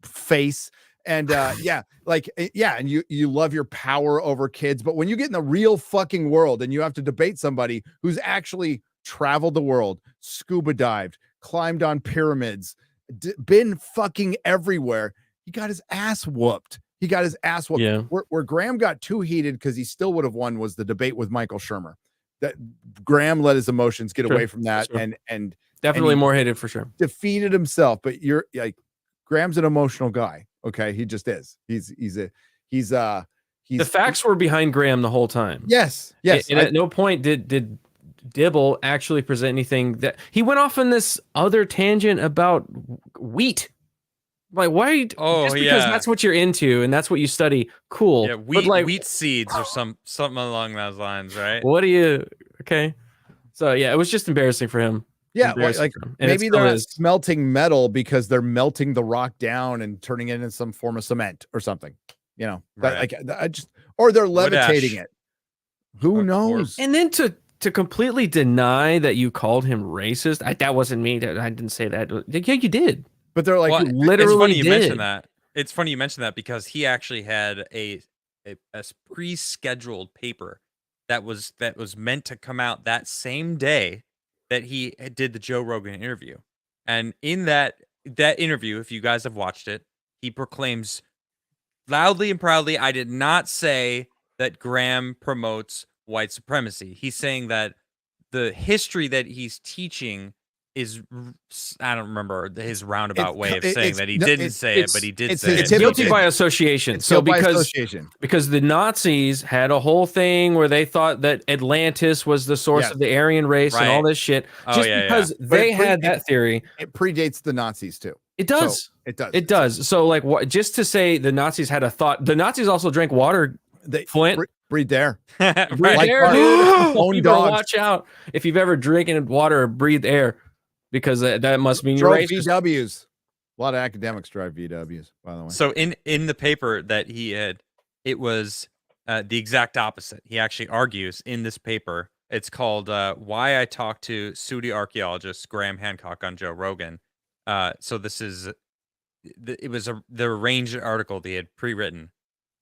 face. And and you love your power over kids. But when you get in the real fucking world and you have to debate somebody who's actually traveled the world, scuba dived, climbed on pyramids, been fucking everywhere, he got his ass whooped. Yeah. Where Graham got too heated because he still would have won was the debate with Michael Shermer. That Graham let his emotions get away from that, and definitely more hated for sure. Defeated himself, but you're like, Graham's an emotional guy. Okay, he just is. He's the facts were behind Graham the whole time. Yes. And at no point did Dibble actually present anything that he went off on this other tangent about wheat. Like, why? Just because that's what you're into and that's what you study. Cool. Yeah, wheat seeds or something along those lines, right? What do you? Okay. So yeah, it was just embarrassing for him. Yeah, Embarrassing like for them. And maybe it they're still not is. smelting metal because they're melting the rock down and turning it into some form of cement or something. You know, that Right. like I just or they're Wood levitating ash. it. Who Or- knows? And then to completely deny that you called him racist, that wasn't me. I didn't say that. Yeah, you did. But they're like, Well, you literally it's funny you did. mentioned that. It's funny you mentioned that because he actually had a pre-scheduled paper that was meant to come out that same day that he did the Joe Rogan interview. And in that interview, if you guys have watched it, he proclaims loudly and proudly, I did not say that Graham promotes white supremacy. He's saying that the history that he's teaching is, I don't remember his roundabout way of saying that he didn't say it, but he did say It's it. guilty by association. It's So guilt by association. because the Nazis had a whole thing where they thought that Atlantis was the source Yes. of the Aryan race and all Right. this shit. Oh, Just yeah, because But they it had that theory. It predates the Nazis too. It does. So, it does. It does. So like what just to say the Nazis had a thought. The Nazis also drank water. They Flint. breed there. Breathe Right. air, Like dude. own You better dogs. watch out if you've ever drinking water or breathed air, because that must mean you're Drove racist. VWs. A lot of academics drive VWs, by the way. So in the paper that he had, it was the exact opposite. He actually argues in this paper. It's called "Why I Talked to Saudi Archaeologist Graham Hancock on Joe Rogan." So this is it was the arranged article they had pre-written.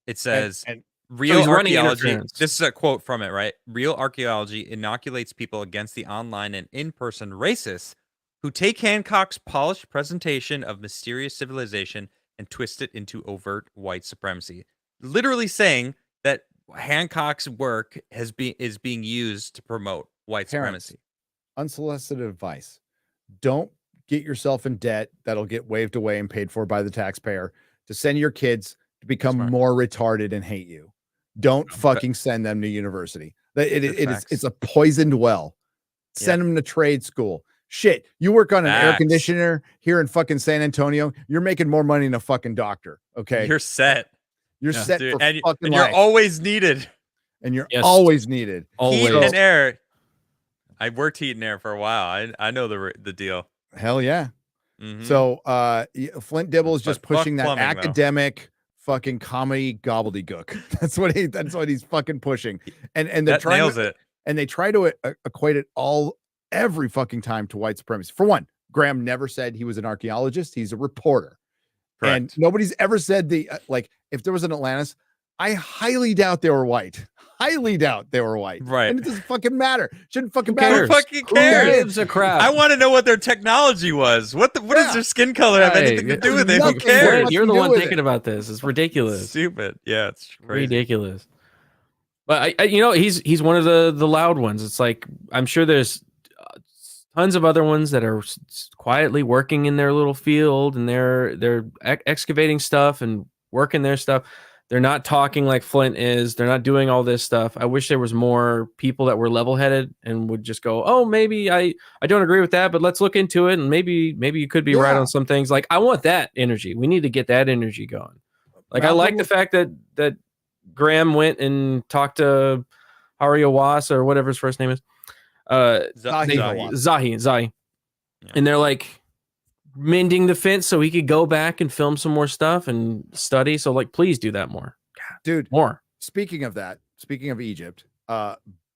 It says and real he's running archaeology. interference. This is a quote from it, right? Real archaeology inoculates people against the online and in-person racists who take Hancock's polished presentation of mysterious civilization and twist it into overt white supremacy. Literally saying that Hancock's work is being used to promote white Parents. supremacy. unsolicited advice. Don't get yourself in debt that'll get waved away and paid for by the taxpayer to send your kids to become Smart. more retarded and hate you. Don't fucking send them to university. It's a poisoned well. Send them to trade school. Shit, you work on an air Facts. conditioner here in fucking San Antonio. You're making more money than a fucking doctor. Okay, You're set. you're set Dude, for and fucking you're life, always needed. and you're Yes. always needed. Heat Always. and air. I worked heat and air for a while. I know the deal. Hell yeah. Mhm. So Flint Dibble is just But fuck pushing that plumbing, though. academic fucking comedy gobbledygook. That's what he's fucking pushing. And they're that trying nails to, it. and they try to equate it every fucking time to white supremacy. For one, Graham never said he was an archaeologist. He's a reporter. And Correct. nobody's ever said if there was an Atlantis, I highly doubt they were white. Highly doubt they were white. Right. And it doesn't fucking matter. Shouldn't fucking Who matter. Who fucking Who cares? gives a crap? I want to know what their technology was. What does their skin color have Hey, anything to do with it? Who nothing. cares? What You're the do one with thinking it? about this. It's ridiculous. Stupid. Yeah, it's crazy. Ridiculous. But he's one of the loud ones. It's like I'm sure there's tons of other ones that are quietly working in their little field and they're excavating stuff and working their stuff. They're not talking like Flint is. They're not doing all this stuff. I wish there was more people that were level-headed and would just go, "Oh, maybe I don't agree with that, but let's look into it and maybe you could be right Yeah. on some things." Like I want that energy. We need to get that energy going. Like I like the fact that Graham went and talked to Haria Was or whatever his first name is. Zahi. Yeah. And they're like mending the fence so he could go back and film some more stuff and study. So like, please do that more. Dude, More. speaking of Egypt,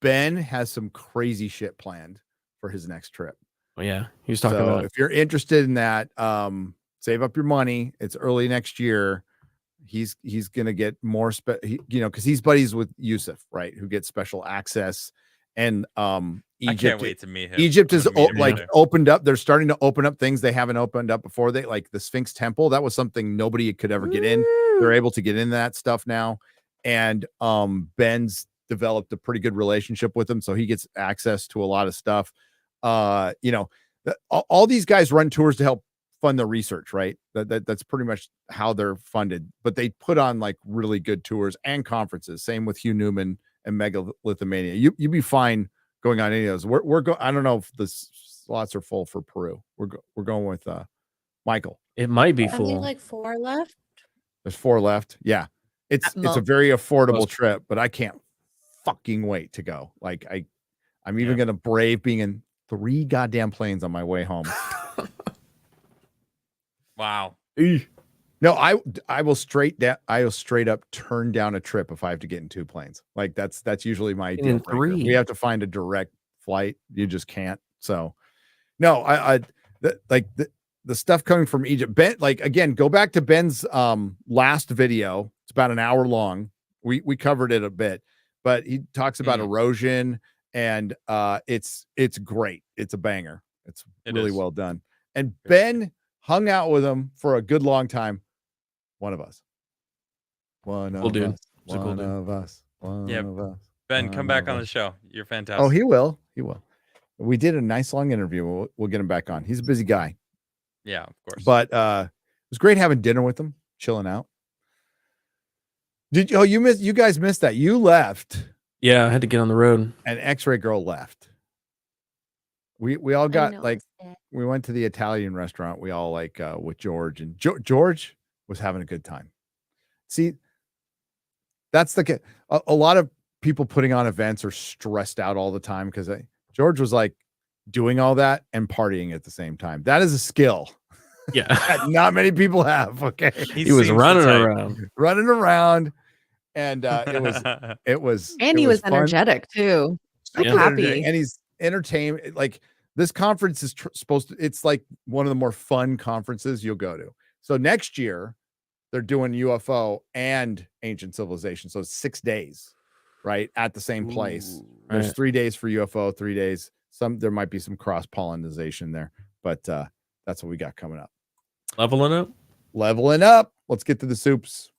Ben has some crazy shit planned for his next trip. Oh, yeah. He was talking So about it. if you're interested in that, save up your money. It's early next year. He's gonna get more because he's buddies with Yusuf, right? Who gets special access. And Egypt, I can't wait to meet him. Egypt is I'm gonna meet him later. opened up. They're starting to open up things they haven't opened up before. They like the Sphinx Temple. That was something nobody could ever get in. They're able to get in that stuff now. And Ben's developed a pretty good relationship with him, so he gets access to a lot of stuff. All these guys run tours to help fund the research, right? That's pretty much how they're funded. But they put on like really good tours and conferences. Same with Hugh Newman and Megalithomania. You'd be fine going on any of those. We're going. I don't know if the slots are full for Peru. We're going with Michael. It might be I think full. like 4 left. There's 4 left. Yeah, it's At a most. very affordable Most. trip, but I can't fucking wait to go. Like I'm even Yeah. gonna brave being in 3 goddamn planes on my way home. Wow. No, I will straight up turn down a trip if I have to get in 2 planes. Like that's usually my deal breaker. 3. We have to find a direct flight. You just can't. So no, the stuff coming from Egypt. Ben, like again, go back to Ben's last video. It's about an hour long. We covered it a bit, but he talks about erosion and it's great. It's a banger. It's really well done. And Ben hung out with him for a good long time. One of us. One of us. One of us. One of us. Ben, come back on the show. You're fantastic. Oh, he will. He will. We did a nice long interview. We'll get him back on. He's a busy guy. Yeah, of course. But it was great having dinner with him, chilling out. You guys missed that. You left. Yeah, I had to get on the road. And X-Ray Girl left. We all got like we went to the Italian restaurant. We all like with George, and George was having a good time. See, that's a lot of people putting on events are stressed out all the time because George was like doing all that and partying at the same time. That is a skill. Yeah. that not many people have. Okay. He was running around. And it was and he was energetic too. Like happy. And he's entertained. Like this conference is supposed to, it's like one of the more fun conferences you'll go to. So next year they're doing UFO and ancient civilization. So it's 6 days, right? At the same place. There's 3 days for UFO, 3 days. There might be some cross pollination there, but that's what we got coming up. Leveling up. Let's get to the soups.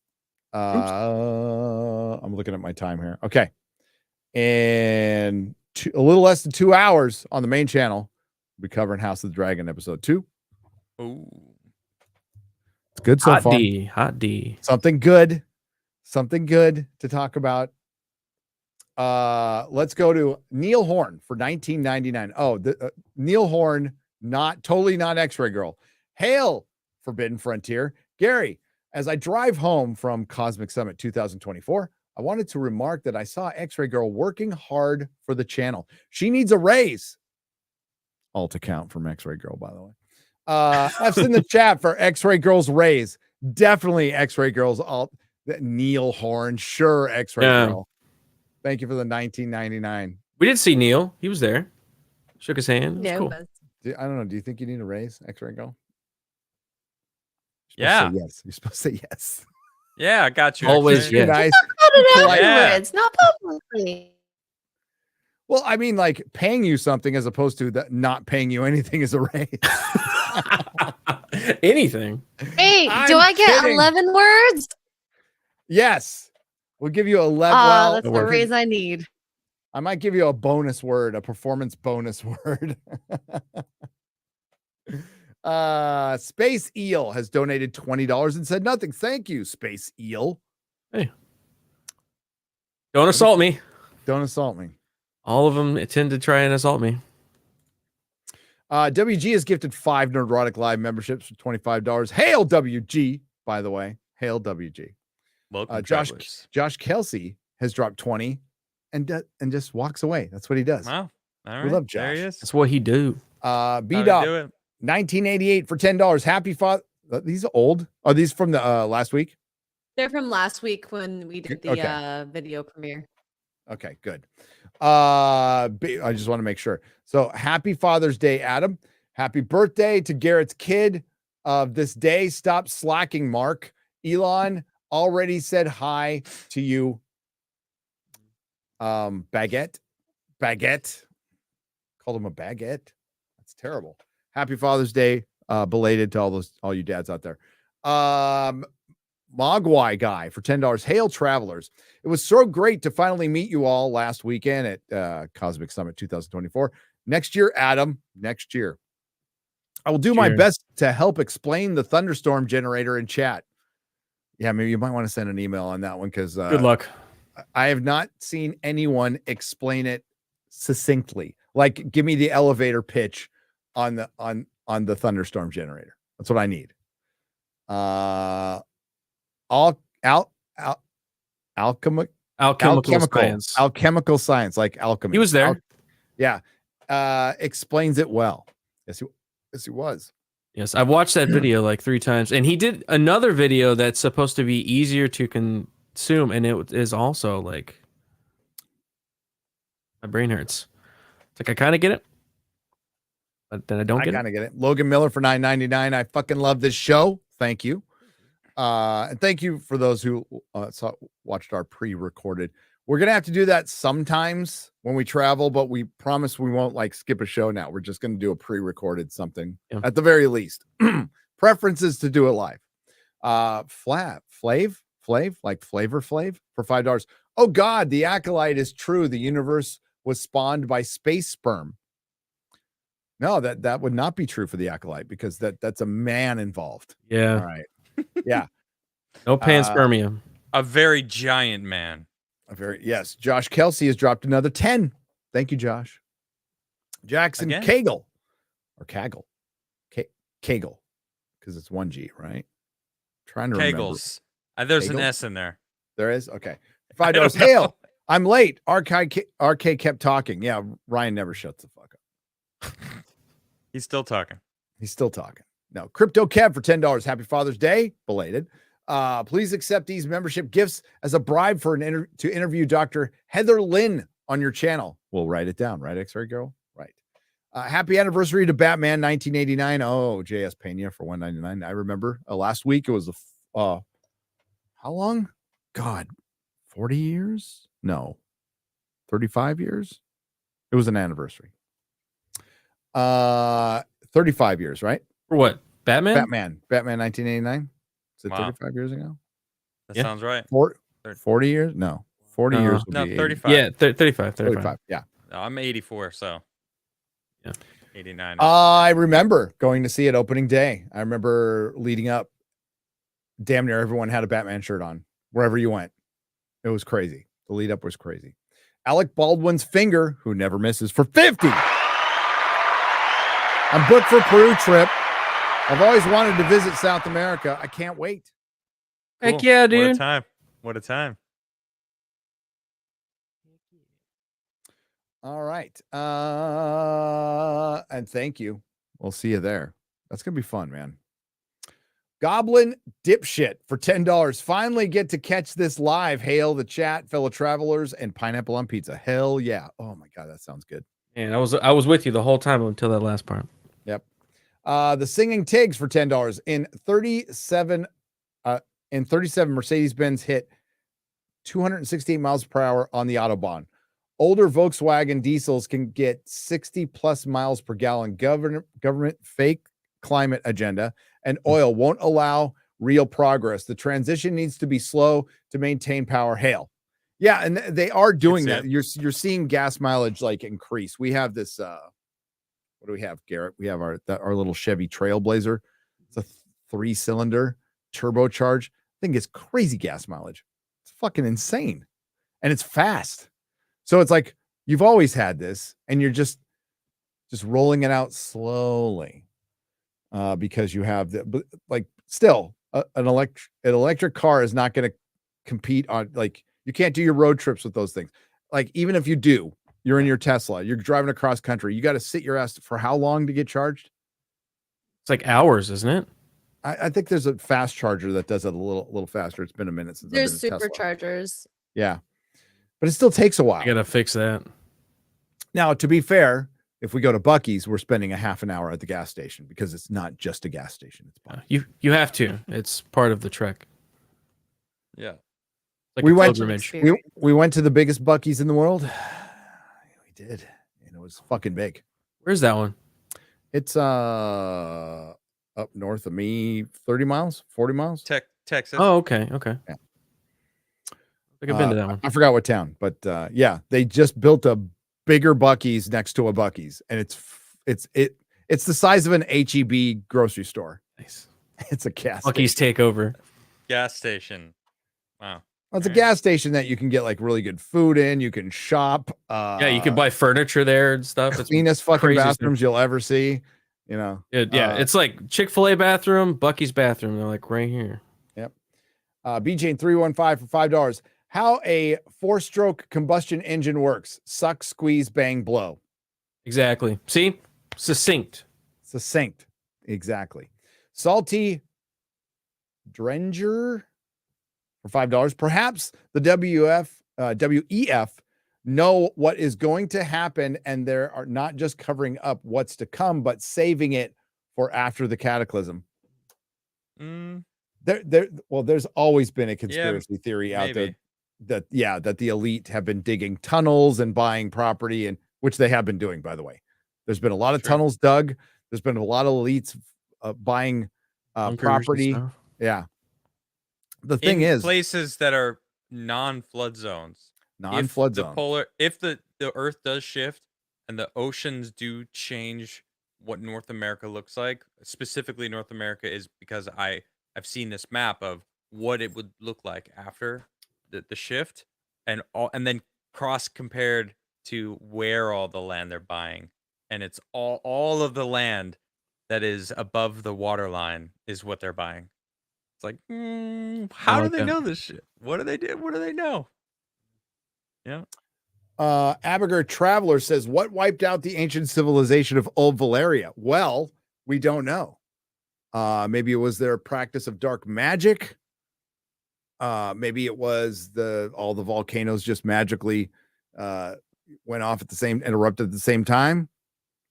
I'm looking at my time here. Okay. And a little less than 2 hours on the main channel. We'll be covering House of the Dragon episode 2. Ooh. It's good so far. Hot D. Something good to talk about. Let's go to Neil Horn for 1999. Oh, Neil Horn, totally not X-Ray Girl. Hail Forbidden Frontier. Gary, as I drive home from Cosmic Summit 2024, I wanted to remark that I saw X-Ray Girl working hard for the channel. She needs a raise. Alt account from X-Ray Girl, by the way. F's in the chat for X-Ray Girl's raise. Definitely X-Ray Girl's alt. Neil Horn, sure, X-Ray Girl. Thank you for the 1999. We did see Neil. He was there. Shook his hand. Yeah, cool. I don't know. Do you think you need a raise, X-Ray Girl? Yeah. Yes. You're supposed to say yes. Yeah, I got you. Always yes. Nice. Afterwards, not publicly. Well, I mean, like paying you something as opposed to not paying you anything is a raise. Anything. Hey, I'm do I get kidding. 11 words? Yes. We'll give you 11. That's the raise I need. I might give you a bonus word, a performance bonus word. Space Eel has donated $20 and said nothing. Thank you, Space Eel. Hey. Don't assault me. Don't assault me. All of them tend to try and assault me. WG has gifted 5 Nerdrotic Live memberships for $25. Hail WG, by the way. Hail WG. Welcome, Josh Kelsey has dropped 20 and just walks away. That's what he does. Wow. All right. We love Josh. There he is. That's what he do. B-Dop, 1988 for $10. Happy Father. These are old. Are these from the last week? They're from last week when we did the video premiere. Okay, good. I just want to make sure. So happy Father's Day, Adam. Happy birthday to Garrett's kid of this day. Stop slacking, Mark. Elon already said hi to you. Baguette. Called him a baguette. That's terrible. Happy Father's Day. Belated to all you dads out there. Mogwai guy for $10. Hail travelers. It was so great to finally meet you all last weekend at Cosmic Summit 2024. Next year, Adam, next year. I will do my best to help explain the thunderstorm generator in chat. Yeah, maybe you might want to send an email on that one because good luck. I have not seen anyone explain it succinctly. Like, give me the elevator pitch on the thunderstorm generator. That's what I need. Alchemical science, like alchemy. He was there. Yeah. explains it well. Yes, he was. Yes, I've watched that video like 3 times, and he did another video that's supposed to be easier to consume, and it is also like my brain hurts. It's like I kind of get it, but then I don't I get kind of get it. Logan Miller for $9.99. I fucking love this show. Thank you. And thank you for those who watched our pre-recorded. We're gonna have to do that sometimes when we travel, but we promise we won't like skip a show now. We're just gonna do a pre-recorded something at the very least. Preference is to do it live. Flav, like Flavor Flav for $5. Oh God, the acolyte is true. The universe was spawned by space sperm. No, that would not be true for the acolyte because that's a man involved. Yeah. All right. Yeah. No panspermia. A very giant man. Yes. Josh Kelsey has dropped another 10. Thank you, Josh. Jackson Again? Kagel or Kaggle. Kagel. Because it's 1G, right? Trying to remember. Kegels. There's an Kegel? S in there. There is? Okay. $5. Hail. I'm late. RK kept talking. Yeah, Ryan never shuts the fuck up. He's still talking. He's still talking. No. Crypto Kev for $10. Happy Father's Day. Belated. Please accept these membership gifts as a bribe for to interview Dr. Heather Lynn on your channel. We'll write it down, right, X-Ray Girl? Right. Happy anniversary to Batman 1989. Oh, JS Pena for $1.99. I remember last week it was how long? God, 40 years? No, 35 years. It was an anniversary. 35 years, right? For what? Batman 1989. Is it 35 years ago? That sounds right. 40 years? No. 40 years. No, 80. 35. Yeah, 35. 35. Yeah. No, I'm 84, so yeah. 89. I remember going to see it opening day. I remember leading up. Damn near everyone had a Batman shirt on wherever you went. It was crazy. The lead up was crazy. Alec Baldwin's finger, who never misses, for 50. I'm booked for Peru trip. I've always wanted to visit South America. I can't wait. Heck yeah, dude. What a time. What a time. All right. And thank you. We'll see you there. That's going to be fun, man. Goblin Dipshit for $10. Finally get to catch this live. Hail the chat, fellow travelers, and pineapple on pizza. Hell yeah. Oh my God, that sounds good. And I was with you the whole time until that last part. Yep. The Singing Tigs for $10 in 37 Mercedes-Benz hit 268 miles per hour on the Autobahn. Older Volkswagen diesels can get 60 plus miles per gallon. Government fake climate agenda and oil won't allow real progress. The transition needs to be slow to maintain power. Hail. Yeah, and they are doing that. You're seeing gas mileage like increase. We have this what do we have, Garrett? We have our little Chevy Trailblazer. It's a 3-cylinder turbocharged. I think it's crazy gas mileage. It's fucking insane. And it's fast. So it's like you've always had this and you're just rolling it out slowly. Because you have still an electric car is not going to compete on, like, you can't do your road trips with those things. Like, even if you do, you're in your Tesla, you're driving across country, you got to sit your ass for how long to get charged? It's like hours, isn't it? I think there's a fast charger that does it a little faster. It's been a minute since There's I've been in superchargers. Yeah, but it still takes a while. I gotta fix that. Now, to be fair, if we go to Buc-ee's, we're spending a half an hour at the gas station because it's not just a gas station. It's Buc-ee's. You have to. It's part of the trek. Yeah. Like we a went pilgrimage. we went to the biggest Buc-ee's in the world. We did, and it was fucking big. Where's that one? It's up north of me, 30 miles, 40 miles. Texas. Oh, okay. Yeah. I think I've been to that one. I forgot what town, but yeah, they just built a bigger Buc-ee's next to a Buc-ee's, and it's the size of an HEB grocery store. Nice. It's a gas Buc-ee's takeover. Gas station. Wow. Well, it's a gas station that you can get like really good food in. You can shop. Yeah, you can buy furniture there and stuff. It's Cleanest fucking crazy bathrooms you'll ever see. You know. It's like Chick-fil-A bathroom, Buc-ee's bathroom. They're like right here. Yep. BJ 315 for $5. How a 4-stroke combustion engine works: suck, squeeze, bang, blow. Exactly. See? Succinct. Exactly. Salty Drenger for $5. Perhaps the WEF know what is going to happen, and they are not just covering up what's to come, but saving it for after the cataclysm. There's always been a conspiracy theory out there that the elite have been digging tunnels and buying property, and which they have been doing, by the way. There's been a lot of tunnels dug. There's been a lot of elites buying property. Yeah. The thing is, places that are non-flood zones. If the Earth does shift and the oceans do change what North America looks like, specifically North America, is because I've seen this map of what it would look like after the shift, and then cross compared to where all the land they're buying, and it's all of the land that is above the water line is what they're buying. It's like, how do they know this shit? What do they do? What do they know? Yeah. Abigail Traveler says, what wiped out the ancient civilization of Old Valeria? Well, we don't know. Maybe it was their practice of dark magic. Maybe it was all the volcanoes just magically went off erupted at the same time.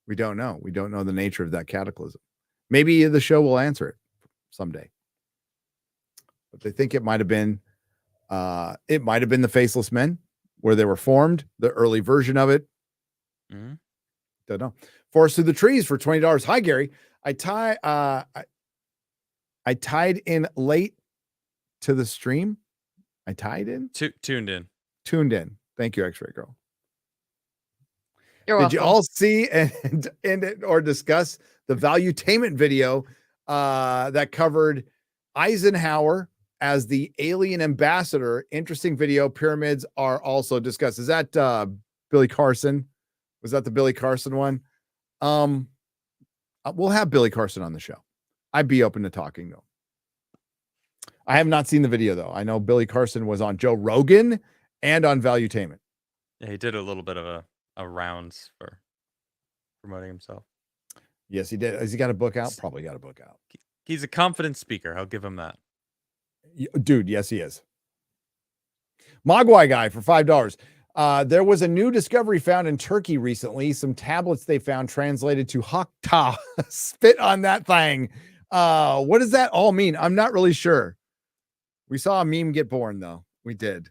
We don't know. We don't know the nature of that cataclysm. Maybe the show will answer it someday. But they think it might have been the Faceless Men, where they were formed, the early version of it. Don't know. Forest Through the Trees for $20. Hi, Gary. I tied in late to the stream. I tied in? Tuned in. Tuned in. Thank you, X-Ray Girl. You're Did welcome. you all see or discuss the Valuetainment video that covered Eisenhower as the alien ambassador? Interesting video. Pyramids are also discussed. Is that Billy Carson? Was that the Billy Carson one? We'll have Billy Carson on the show. I'd be open to talking to him. I have not seen the video though. I know Billy Carson was on Joe Rogan and on Valuetainment. Yeah, he did a little bit of a rounds for promoting himself. Yes, he did. Has he got a book out? Probably got a book out. He's a confident speaker. I'll give him that. Dude, yes, he is. Mogwai guy for $5. There was a new discovery found in Turkey recently. Some tablets they found translated to Hakta. Spit on that thing. What does that all mean? I'm not really sure. We saw a meme get born, though. We did.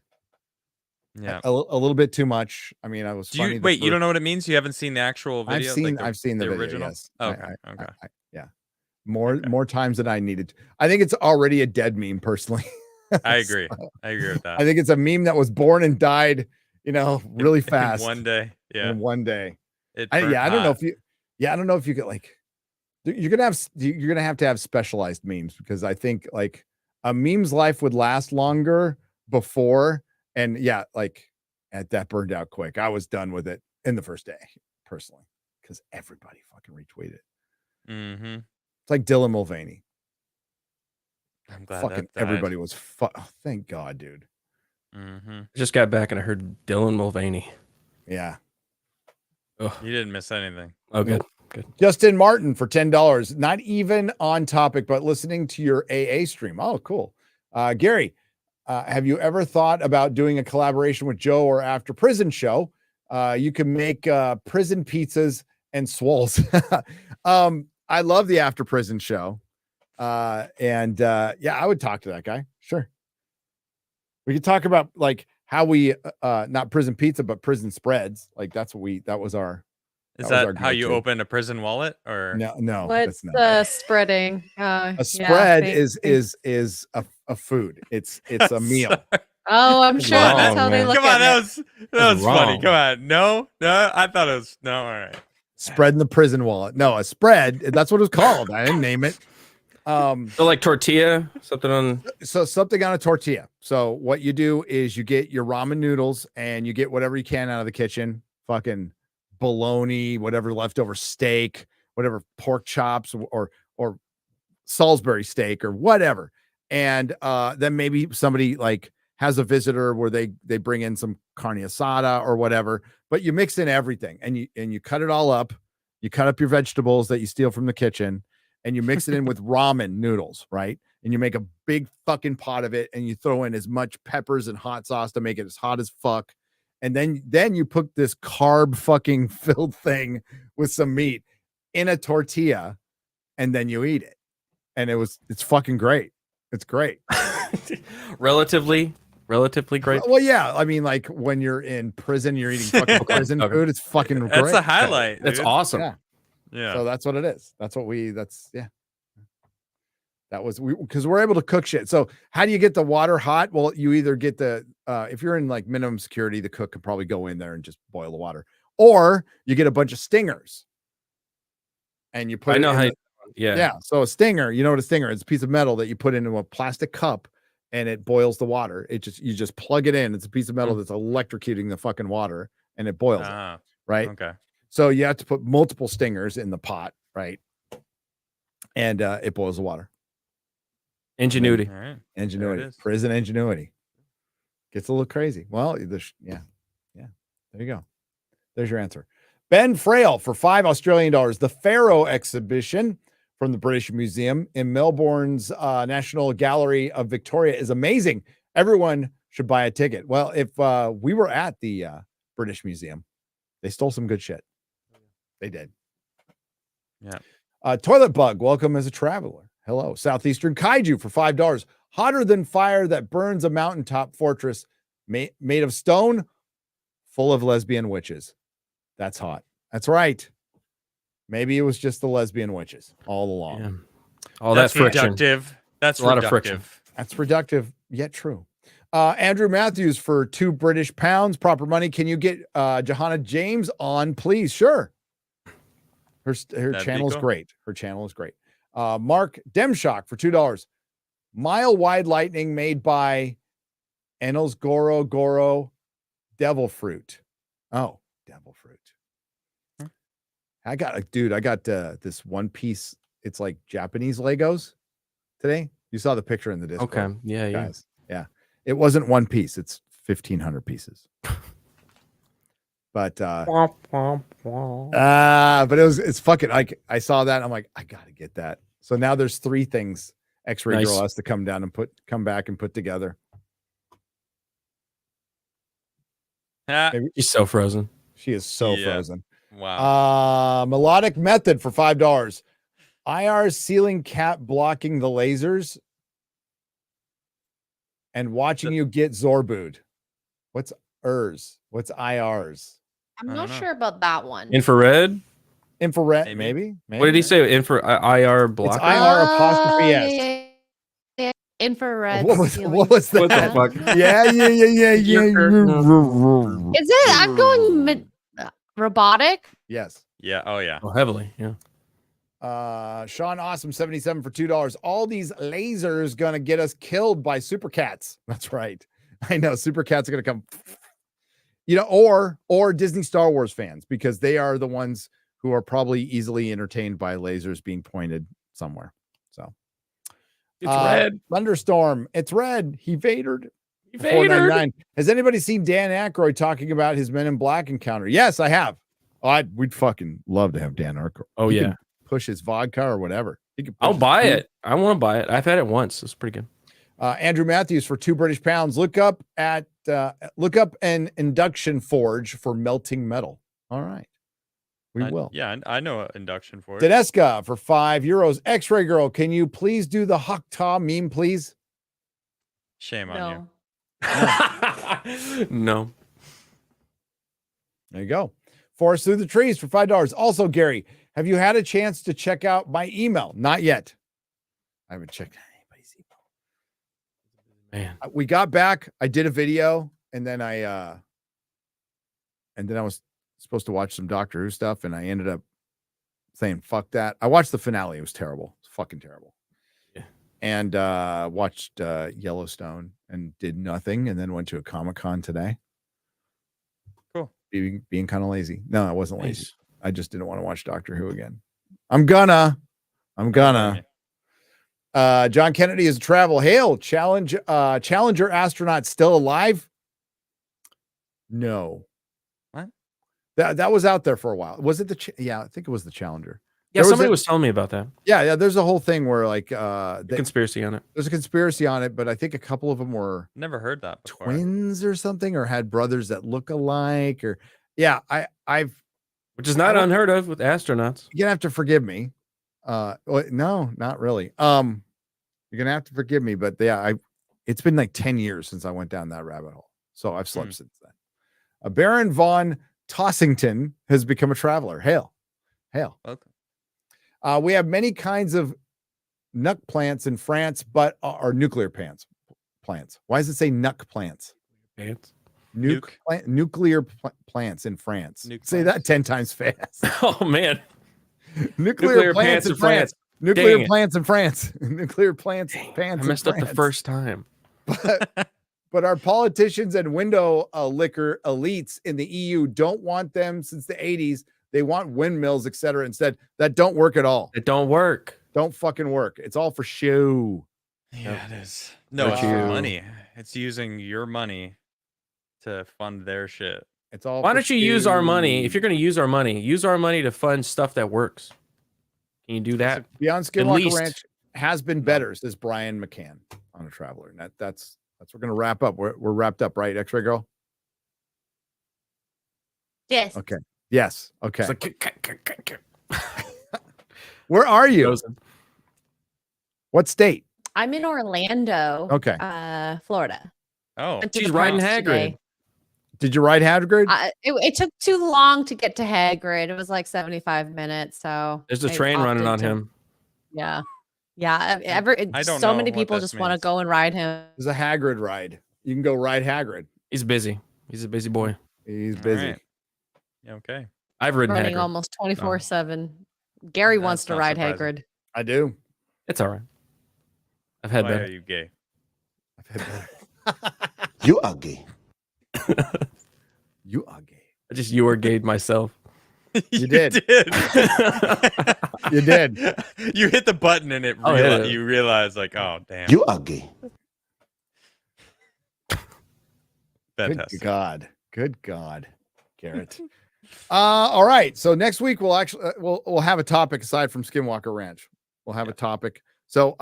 Yeah. A little bit too much. I mean, I was funny. Wait, you don't know what it means? You haven't seen the actual video? I've seen the video, original? yes. Okay. Yeah. More times than I needed. I think it's already a dead meme, personally. I agree. I agree with that. I think it's a meme that was born and died, really fast. In one day. Yeah. In one day. I don't know if you could you're gonna have to have specialized memes, because I think like a meme's life would last longer before, and that burned out quick. I was done with it in the first day, personally, because everybody fucking retweeted. Mm-hmm. It's like Dylan Mulvaney. I'm glad fucking everybody was thank God, dude. Mm-hmm. Just got back and I heard Dylan Mulvaney. Yeah. You didn't miss anything. Oh, good. Good. Justin Martin for $10. Not even on topic, but listening to your AA stream. Oh, cool. Gary, have you ever thought about doing a collaboration with Joe or After Prison show? You can make prison pizzas and swolls. I love the After Prison show. I would talk to that guy. Sure. We could talk about like how we not prison pizza, but prison spreads. Like that was our. Is that how you open a prison wallet, or no? What's spreading? A spread is a food. It's a meal. Oh, I'm sure that's how they look Come on, at it. that was funny. Come on, no, I thought it was no. All right, spread in the prison wallet. No, a spread. That's what it was called. I didn't name it. So like tortilla, something on a tortilla. So what you do is you get your ramen noodles and you get whatever you can out of the kitchen. Fucking bologna, whatever leftover steak, whatever pork chops or Salisbury steak or whatever. And then maybe somebody like has a visitor where they bring in some carne asada or whatever, but you mix in everything and you cut it all up. You cut up your vegetables that you steal from the kitchen and you mix it in with ramen noodles, right? And you make a big fucking pot of it and you throw in as much peppers and hot sauce to make it as hot as fuck. And then you put this carb fucking filled thing with some meat in a tortilla and then you eat it. And it's fucking great. It's great. Relatively great. Well, yeah. I mean, like when you're in prison, you're eating fucking prison food. It's fucking great. That's a highlight. That's dude. awesome. Yeah. So that's what it is. Because we're able to cook shit. So how do you get the water hot? Well, you either get if you're in like minimum security, the cook could probably go in there and just boil the water, or you get a bunch of stingers and you put yeah. So a stinger, you know what a stinger is? It's a piece of metal that you put into a plastic cup and it boils the water. You just plug it in. It's a piece of metal that's electrocuting the fucking water and it boils it, right? Okay. So you have to put multiple stingers in the pot, right? And it boils the water. Ingenuity. All right. Ingenuity. Prison ingenuity. Gets a little crazy. Well, yeah. There you go. There's your answer. Ben Frail for $5 Australian. The Pharaoh exhibition from the British Museum in Melbourne's National Gallery of Victoria is amazing. Everyone should buy a ticket. Well, if we were at the British Museum, they stole some good shit. They did. Yeah. Toilet Bug, welcome as a traveler. Hello. Southeastern Kaiju for $5. Hotter than fire that burns a mountaintop fortress made of stone full of lesbian witches. That's hot. That's right. Maybe it was just the lesbian witches all along. Yeah. All that friction. Reductive. That's a lot of friction. That's productive, yet true. Andrew Matthews for £2 Proper money. Can you get Johanna James on, please? Sure. Her channel is great. Her channel is great. Mark Demshock for $2. Mile wide lightning made by Enel's Goro Devil Fruit. Oh, Devil Fruit. I got this one piece. It's like Japanese Legos today. You saw the picture in the Discord. Okay. Yeah. Guys. Yeah. It wasn't one piece. It's 1,500 pieces. But it's fucking, I saw that. I'm like, I got to get that. So now there's 3 things X-Ray Girl has to come down and come back and put together. She's so frozen. She is so frozen. Wow. Melodic Method for $5. IR ceiling cap blocking the lasers and watching you get Zorbu'd. What's IRs? What's IRs? I'm not sure about that one. Infrared, maybe. What did he say? IR blocker. It's IR apostrophe S. Yeah. Infrared. What was that? What the fuck? Yeah. Is it? I'm going robotic. Yes. Yeah. Oh yeah. Oh, heavily. Yeah. Sean Awesome 77 for $2. All these lasers gonna get us killed by super cats. That's right. I know super cats are gonna come. Or Disney Star Wars fans, because they are the ones who are probably easily entertained by lasers being pointed somewhere. So it's red. Thunderstorm. It's red. He Vadered. Has anybody seen Dan Aykroyd talking about his Men in Black encounter? Yes, I have. We'd fucking love to have Dan Aykroyd. Oh, he yeah. can push his vodka or whatever. I'll buy it. I want to buy it. I've had it once. It's pretty good. Andrew Matthews for £2. Look up an induction forge for melting metal. All right. We will. Yeah, I know an induction forge. Dedeska for €5. X-Ray Girl, can you please do the Hakta meme, please? Shame on you. No. There you go. Forest Through the Trees for $5. Also, Gary, have you had a chance to check out my email? Not yet. I haven't checked anybody's email. Man. We got back. I did a video, and then I was supposed to watch some Doctor Who stuff, and I ended up saying, fuck that. I watched the finale. It was terrible. It's fucking terrible. And watched Yellowstone and did nothing, and then went to a Comic-Con today. Cool. Being kind of lazy. No, I wasn't lazy. I just didn't want to watch Doctor Who again. I'm gonna. John Kennedy is travel. Hail, Challenger astronaut still alive? No. What? That was out there for a while. Was it yeah, I think it was the Challenger. Yeah, There somebody was telling me about that. Yeah, there's a whole thing where like Conspiracy on it. there's a conspiracy on it, but I think a couple of them were Never heard that before. twins or something, or had brothers that look alike, or yeah, Which is not unheard of with astronauts. you're gonna have to forgive me. No, not really. You're gonna have to forgive me, but yeah, it's been like 10 years since I went down that rabbit hole. So I've slept since then. Baron von Tossington has become a traveler. Hail. Okay. We have many kinds of nuc plants in France, but are nuclear plants. Why does it say nuc plants? Plants. Nuclear plants in France. Nuke Say plants. that 10 times fast. Oh man. Nuclear plants in France. Dang Nuclear it. plants in France. Nuclear plants. I messed up the first time. But our politicians and window liquor elites in the EU don't want them since the 80s. They want windmills, etc. Instead, that don't work at all. It don't work. Don't fucking work. It's all for show. Yeah, it is. No, it's for money. It's using your money to fund their shit. It's all. Why for don't you use our show. money? If you're going to use our money to fund stuff that works. Can you do that? Beyond At Skinwalker least. Ranch has been better, says Brian McCann on a traveler. And that's we're gonna wrap up. We're wrapped up, right? X-ray girl. Yes. Okay. Yes. Okay. It's like, Where are you? Frozen. What state? I'm in Orlando. Okay. Florida. Oh, Went to She's the riding proms Hagrid. today. Did you ride Hagrid? It took too long to get to Hagrid. It was like 75 minutes. So There's a I train running opted on to- him. Yeah. Yeah. I don't So know many what people this just want to means. go and ride him. There's a Hagrid ride. You can go ride Hagrid. He's busy. He's a busy boy. He's All busy. right. Yeah, okay. I've ridden Running Hagrid. almost 24/7. Gary That's wants to not ride surprising. Hagrid. I do. It's all right. I've had Why are better. you gay? I've had better. You are gay. You are gay. I just gayed myself. You did. You did. You hit the button and it Oh, yeah. you realize like, oh damn. You are gay. Fantastic. Good God, Garrett. All right. So next week we'll actually we'll have a topic aside from Skinwalker Ranch. We'll have a topic. So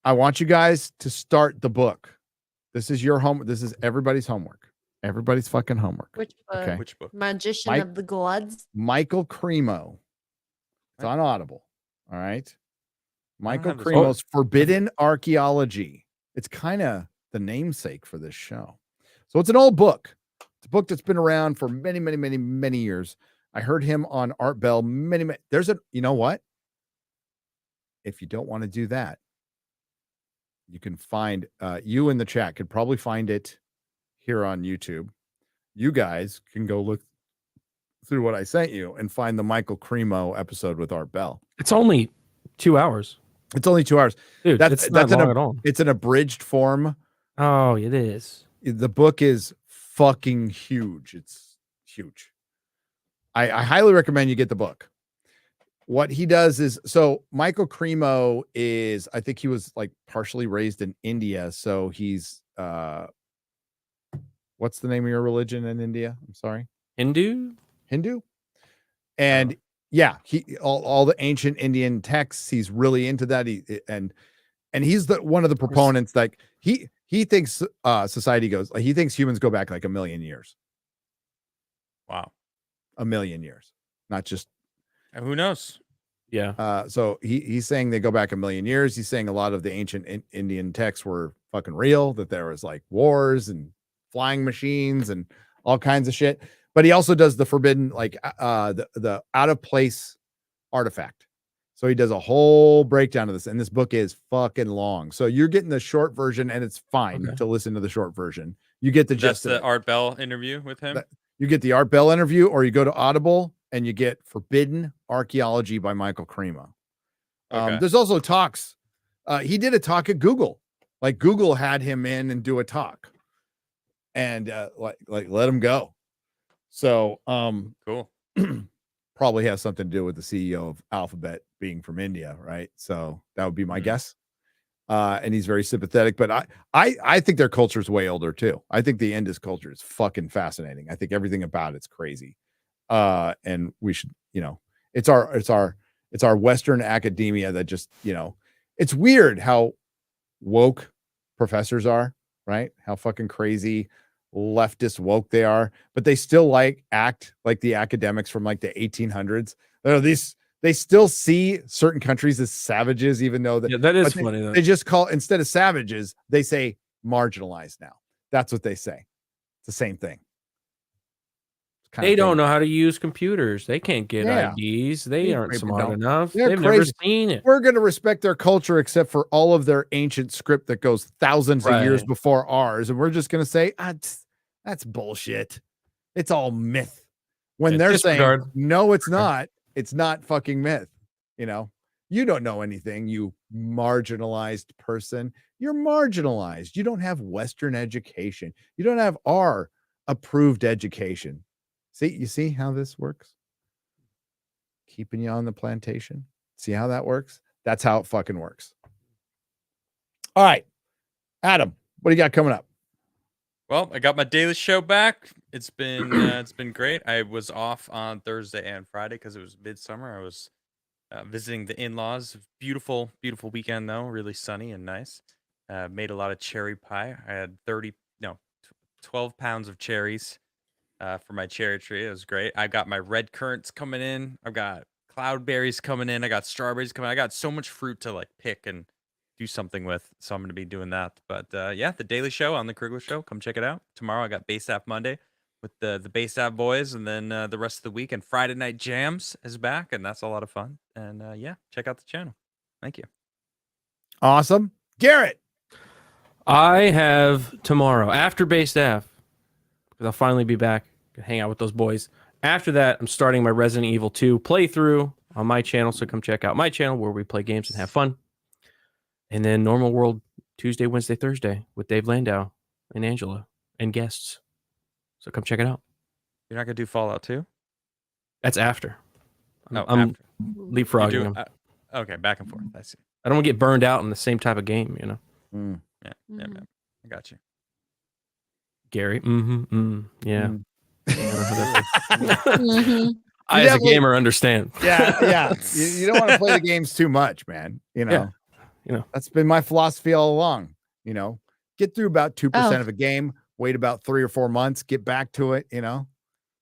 I want you guys to start the book. This is your home. This is everybody's homework. Everybody's fucking homework. Which book? Okay. Which book? Magician Mike- of the Gods. Michael Cremo. It's on Audible. All right. Michael have this Cremo's Forbidden Archaeology. It's kind of the namesake for this show. So it's an old book. It's a book that's been around for many, many, many, many years. I heard him on Art Bell. You know what? If you don't want to do that, you can find you in the chat could probably find it here on YouTube. You guys can go look through what I sent you and find the Michael Cremo episode with Art Bell. It's only 2 hours. It's only 2 hours. Dude, That's it's not an long at all. It's an abridged form. Oh, it is. The book is fucking huge. It's huge. I highly recommend you get the book. What he does is, so Michael Cremo is, I think he was like partially raised in India. So he's, what's the name of your religion in India? I'm sorry. Hindu? And yeah, he all the ancient Indian texts, he's really into that. And he's one of the proponents. Like he thinks he thinks humans go back like 1 million years. Wow. 1 million years, not just. Who knows? Yeah. So he's saying they go back 1 million years. He's saying a lot of the ancient Indian texts were fucking real, that there was like wars and flying machines and all kinds of shit. But he also does the forbidden, like the out of place artifact. So he does a whole breakdown of this, and this book is fucking long. So you're getting the short version, and it's fine to listen to the short version. You get the That's gist of the it. Art Bell interview with him. You get the Art Bell interview, or you go to Audible and you get Forbidden Archaeology by Michael Cremo. Okay. There's also talks. He did a talk at Google. Like Google had him in and do a talk, and like let him go. So Cool. probably has something to do with the CEO of Alphabet being from India, right? So that would be my guess. And he's very sympathetic, but I think their culture is way older too. I think the Indus culture is fucking fascinating. I think everything about it's crazy. And we should, it's our Western academia that just, it's weird how woke professors are, right? How fucking crazy leftist woke they are, but they still act like the academics from like the 1800s. They still see certain countries as savages, even though that is funny. They just call, instead of savages, they say marginalized now. That's what they say. It's the same thing. They don't know how to use computers. They can't get IDs. They aren't smart enough. They've never seen it. We're going to respect their culture except for all of their ancient script that goes thousands of years before ours. And we're just going to say, that's bullshit. It's all myth. When they're saying, no, it's not. It's not fucking myth. You don't know anything, you marginalized person. You're marginalized. You don't have Western education. You don't have our approved education. You see how this works? Keeping you on the plantation. See how that works? That's how it fucking works. All right. Adam, what do you got coming up? Well, I got my daily show back. It's been great. I was off on Thursday and Friday because it was midsummer. I was visiting the in-laws. Beautiful, beautiful weekend though. Really sunny and nice. Made a lot of cherry pie. I had 12 pounds of cherries for my cherry tree. It was great. I got my red currants coming in. I've got cloudberries coming in. I got strawberries coming in. I got so much fruit to pick and do something with, so I'm going to be doing that. But yeah, the daily show on the Krugler Show, come check it out. Tomorrow I got Bass App Monday with the Bass App boys, and then the rest of the week, and Friday Night Jams is back, and that's a lot of fun. And yeah, check out the channel. Thank you. Awesome. Garrett, I have tomorrow after Bass App, because I'll finally be back to hang out with those boys. After that, I'm starting my Resident Evil 2 playthrough on my channel, so come check out my channel where we play games and have fun. And then Normal World Tuesday, Wednesday, Thursday with Dave Landau and Angela and guests. So come check it out. You're not going to do Fallout 2? That's after. I'm after. Leapfrogging them. Okay, back and forth. I see. I don't want to get burned out in the same type of game, Yeah, I got you. Gary, yeah. Mhm. I, as a gamer, understand. Yeah. You don't want to play the games too much, man. That's been my philosophy all along. Get through about 2% of a game, wait about 3 or 4 months, get back to it.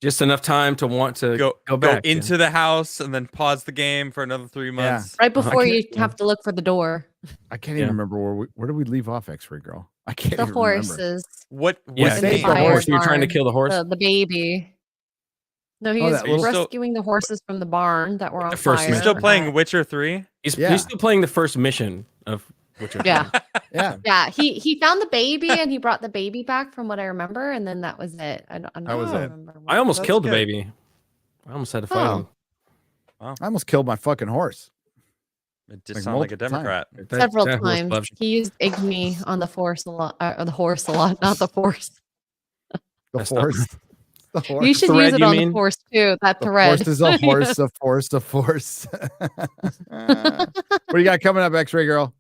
Just enough time to want to go back into the house and then pause the game for another 3 months. Right before you have to look for the door. I can't even remember where did we leave off, X-Ray Girl? I can't. The even horses. What? Yeah, the horse. You're trying to kill the horse. The baby. No, he was rescuing the horses from the barn that were on fire. He's still playing Witcher 3? He's still playing the first mission of Witcher 3. Yeah. He found the baby and he brought the baby back from what I remember, and then that was it. I don't remember. I almost killed the baby. I almost had to fight him. Wow. I almost killed my fucking horse. It just sounded like a Democrat. Several times. He used Igme on the force a lot, or the horse a lot, not the force. The horse. The horse. You should use it on the force too. That thread. Horse is a horse, a force, a force. What do you got coming up, X-Ray Girl?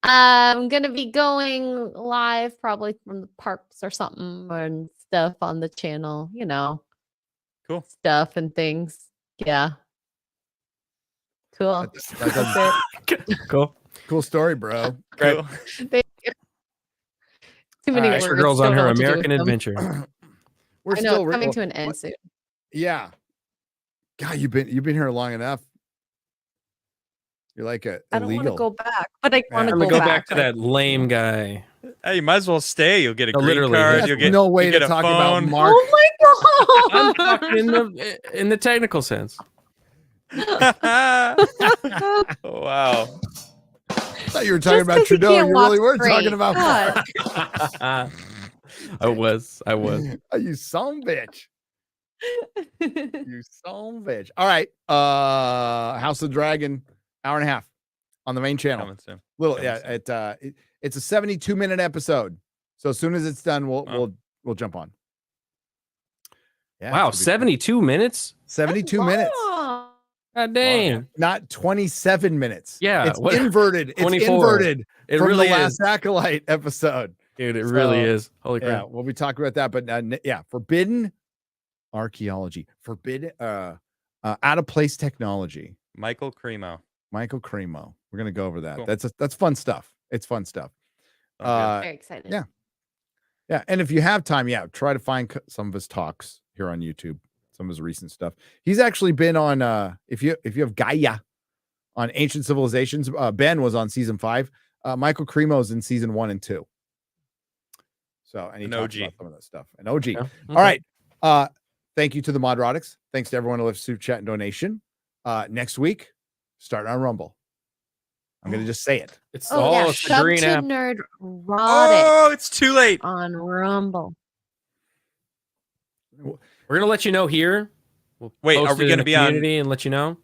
I'm gonna be going live probably from the parks or something and stuff on the channel, Cool stuff and things. Yeah. Cool. That's cool story, bro. Cool. Thank you. Too many words. Girls on her American adventure. I know it's coming to an end soon. Yeah. God, you've been here long enough. You're like a I don't illegal. want to go back, but I want to go back to that lame guy. Hey, you might as well stay. You'll get a green literally, card. You'll get no way to talk about Mark. Oh my I'm god! talking in the technical sense. Wow. I thought you were talking about Trudeau. You really were talking about Mark. I was. You son of a bitch. You son of a bitch. All right. House of Dragon, hour and a half on the main channel. It's a 72-minute episode. So as soon as it's done, we'll jump on. Yeah, Wow, it's gonna be 72 minutes? 72 minutes. Oh, God dang. Not 27 minutes. Yeah, It's what- inverted. It's 24. inverted It from really the last is. Acolyte episode. Dude, it really So, is. Holy Yeah, crap. we'll be talking about that. But forbidden archaeology, forbidden out of place technology. Michael Cremo. Michael Cremo. We're gonna go over that. Cool. That's fun stuff. It's fun stuff. very excited. yeah. Yeah, and if you have time, try to find some of his talks here on YouTube, some of his recent stuff. He's actually been on if you have Gaia on Ancient Civilizations, Ben was on season 5. Michael Cremo's in season 1 and 2. So, and he An talks OG. about some of that stuff. An OG. Yeah, All right. Thank you to the Modrotics. Thanks to everyone who left super chat and donation. Next week, start on Rumble. I'm gonna just say it. It's Oh all yeah, it's the sub green to app. Nerdrotic Oh, it's too late. on Rumble. We're gonna let you know here. We'll Wait, post are we it in gonna the be on- community and let you know?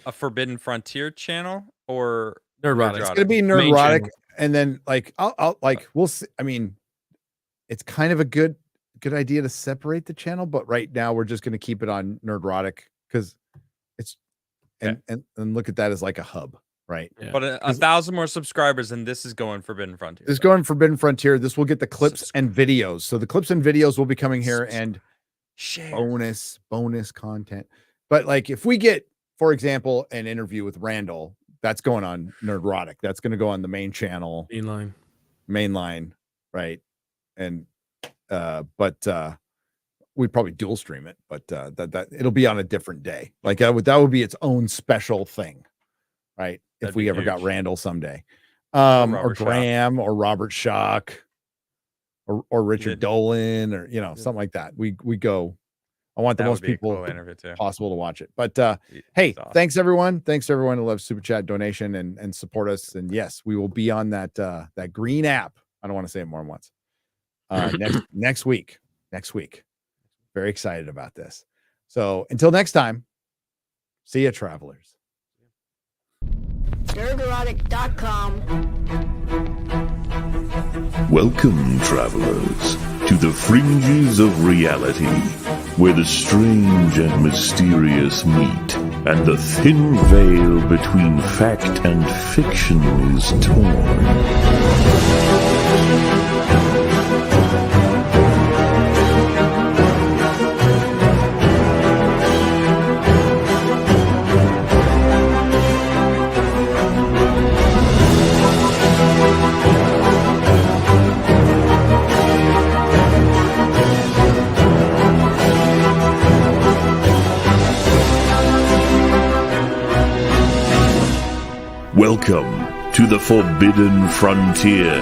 A Forbidden Frontier channel or Nerdrotic. It's gonna be Main Nerdrotic, channel. and then I'll we'll see. I mean, it's kind of a good idea to separate the channel, but right now we're just gonna keep it on Nerdrotic because it's and look at that as like a hub, right? Yeah. But a 1,000 more subscribers, and this is going Forbidden Frontier. This is going Forbidden Frontier. This will get the clips and videos. So the clips and videos will be coming here and Share. bonus content. But like if we get, for example, an interview with Randall, that's going on Nerdrotic. That's going to go on the main channel, mainline, right? And but we'd probably dual stream it, but that it'll be on a different day. Like that would be its own special thing, right? That'd if we be ever got huge. Randall someday, or Robert Schock. Graham or Robert Schock or Richard Did- Dolan or something like that. We go. I want the That most would be a people cool interview too. possible to watch it. But That's hey, awesome. thanks everyone. Thanks to everyone who loves Super Chat donation and support us. And yes, we will be on that green app. I don't want to say it more than once. Next week. Very excited about this. So until next time, see ya, travelers. Nerdrotic.com. Welcome, travelers, to the fringes of reality, where the strange and mysterious meet, and the thin veil between fact and fiction is torn. Welcome to the Forbidden Frontier.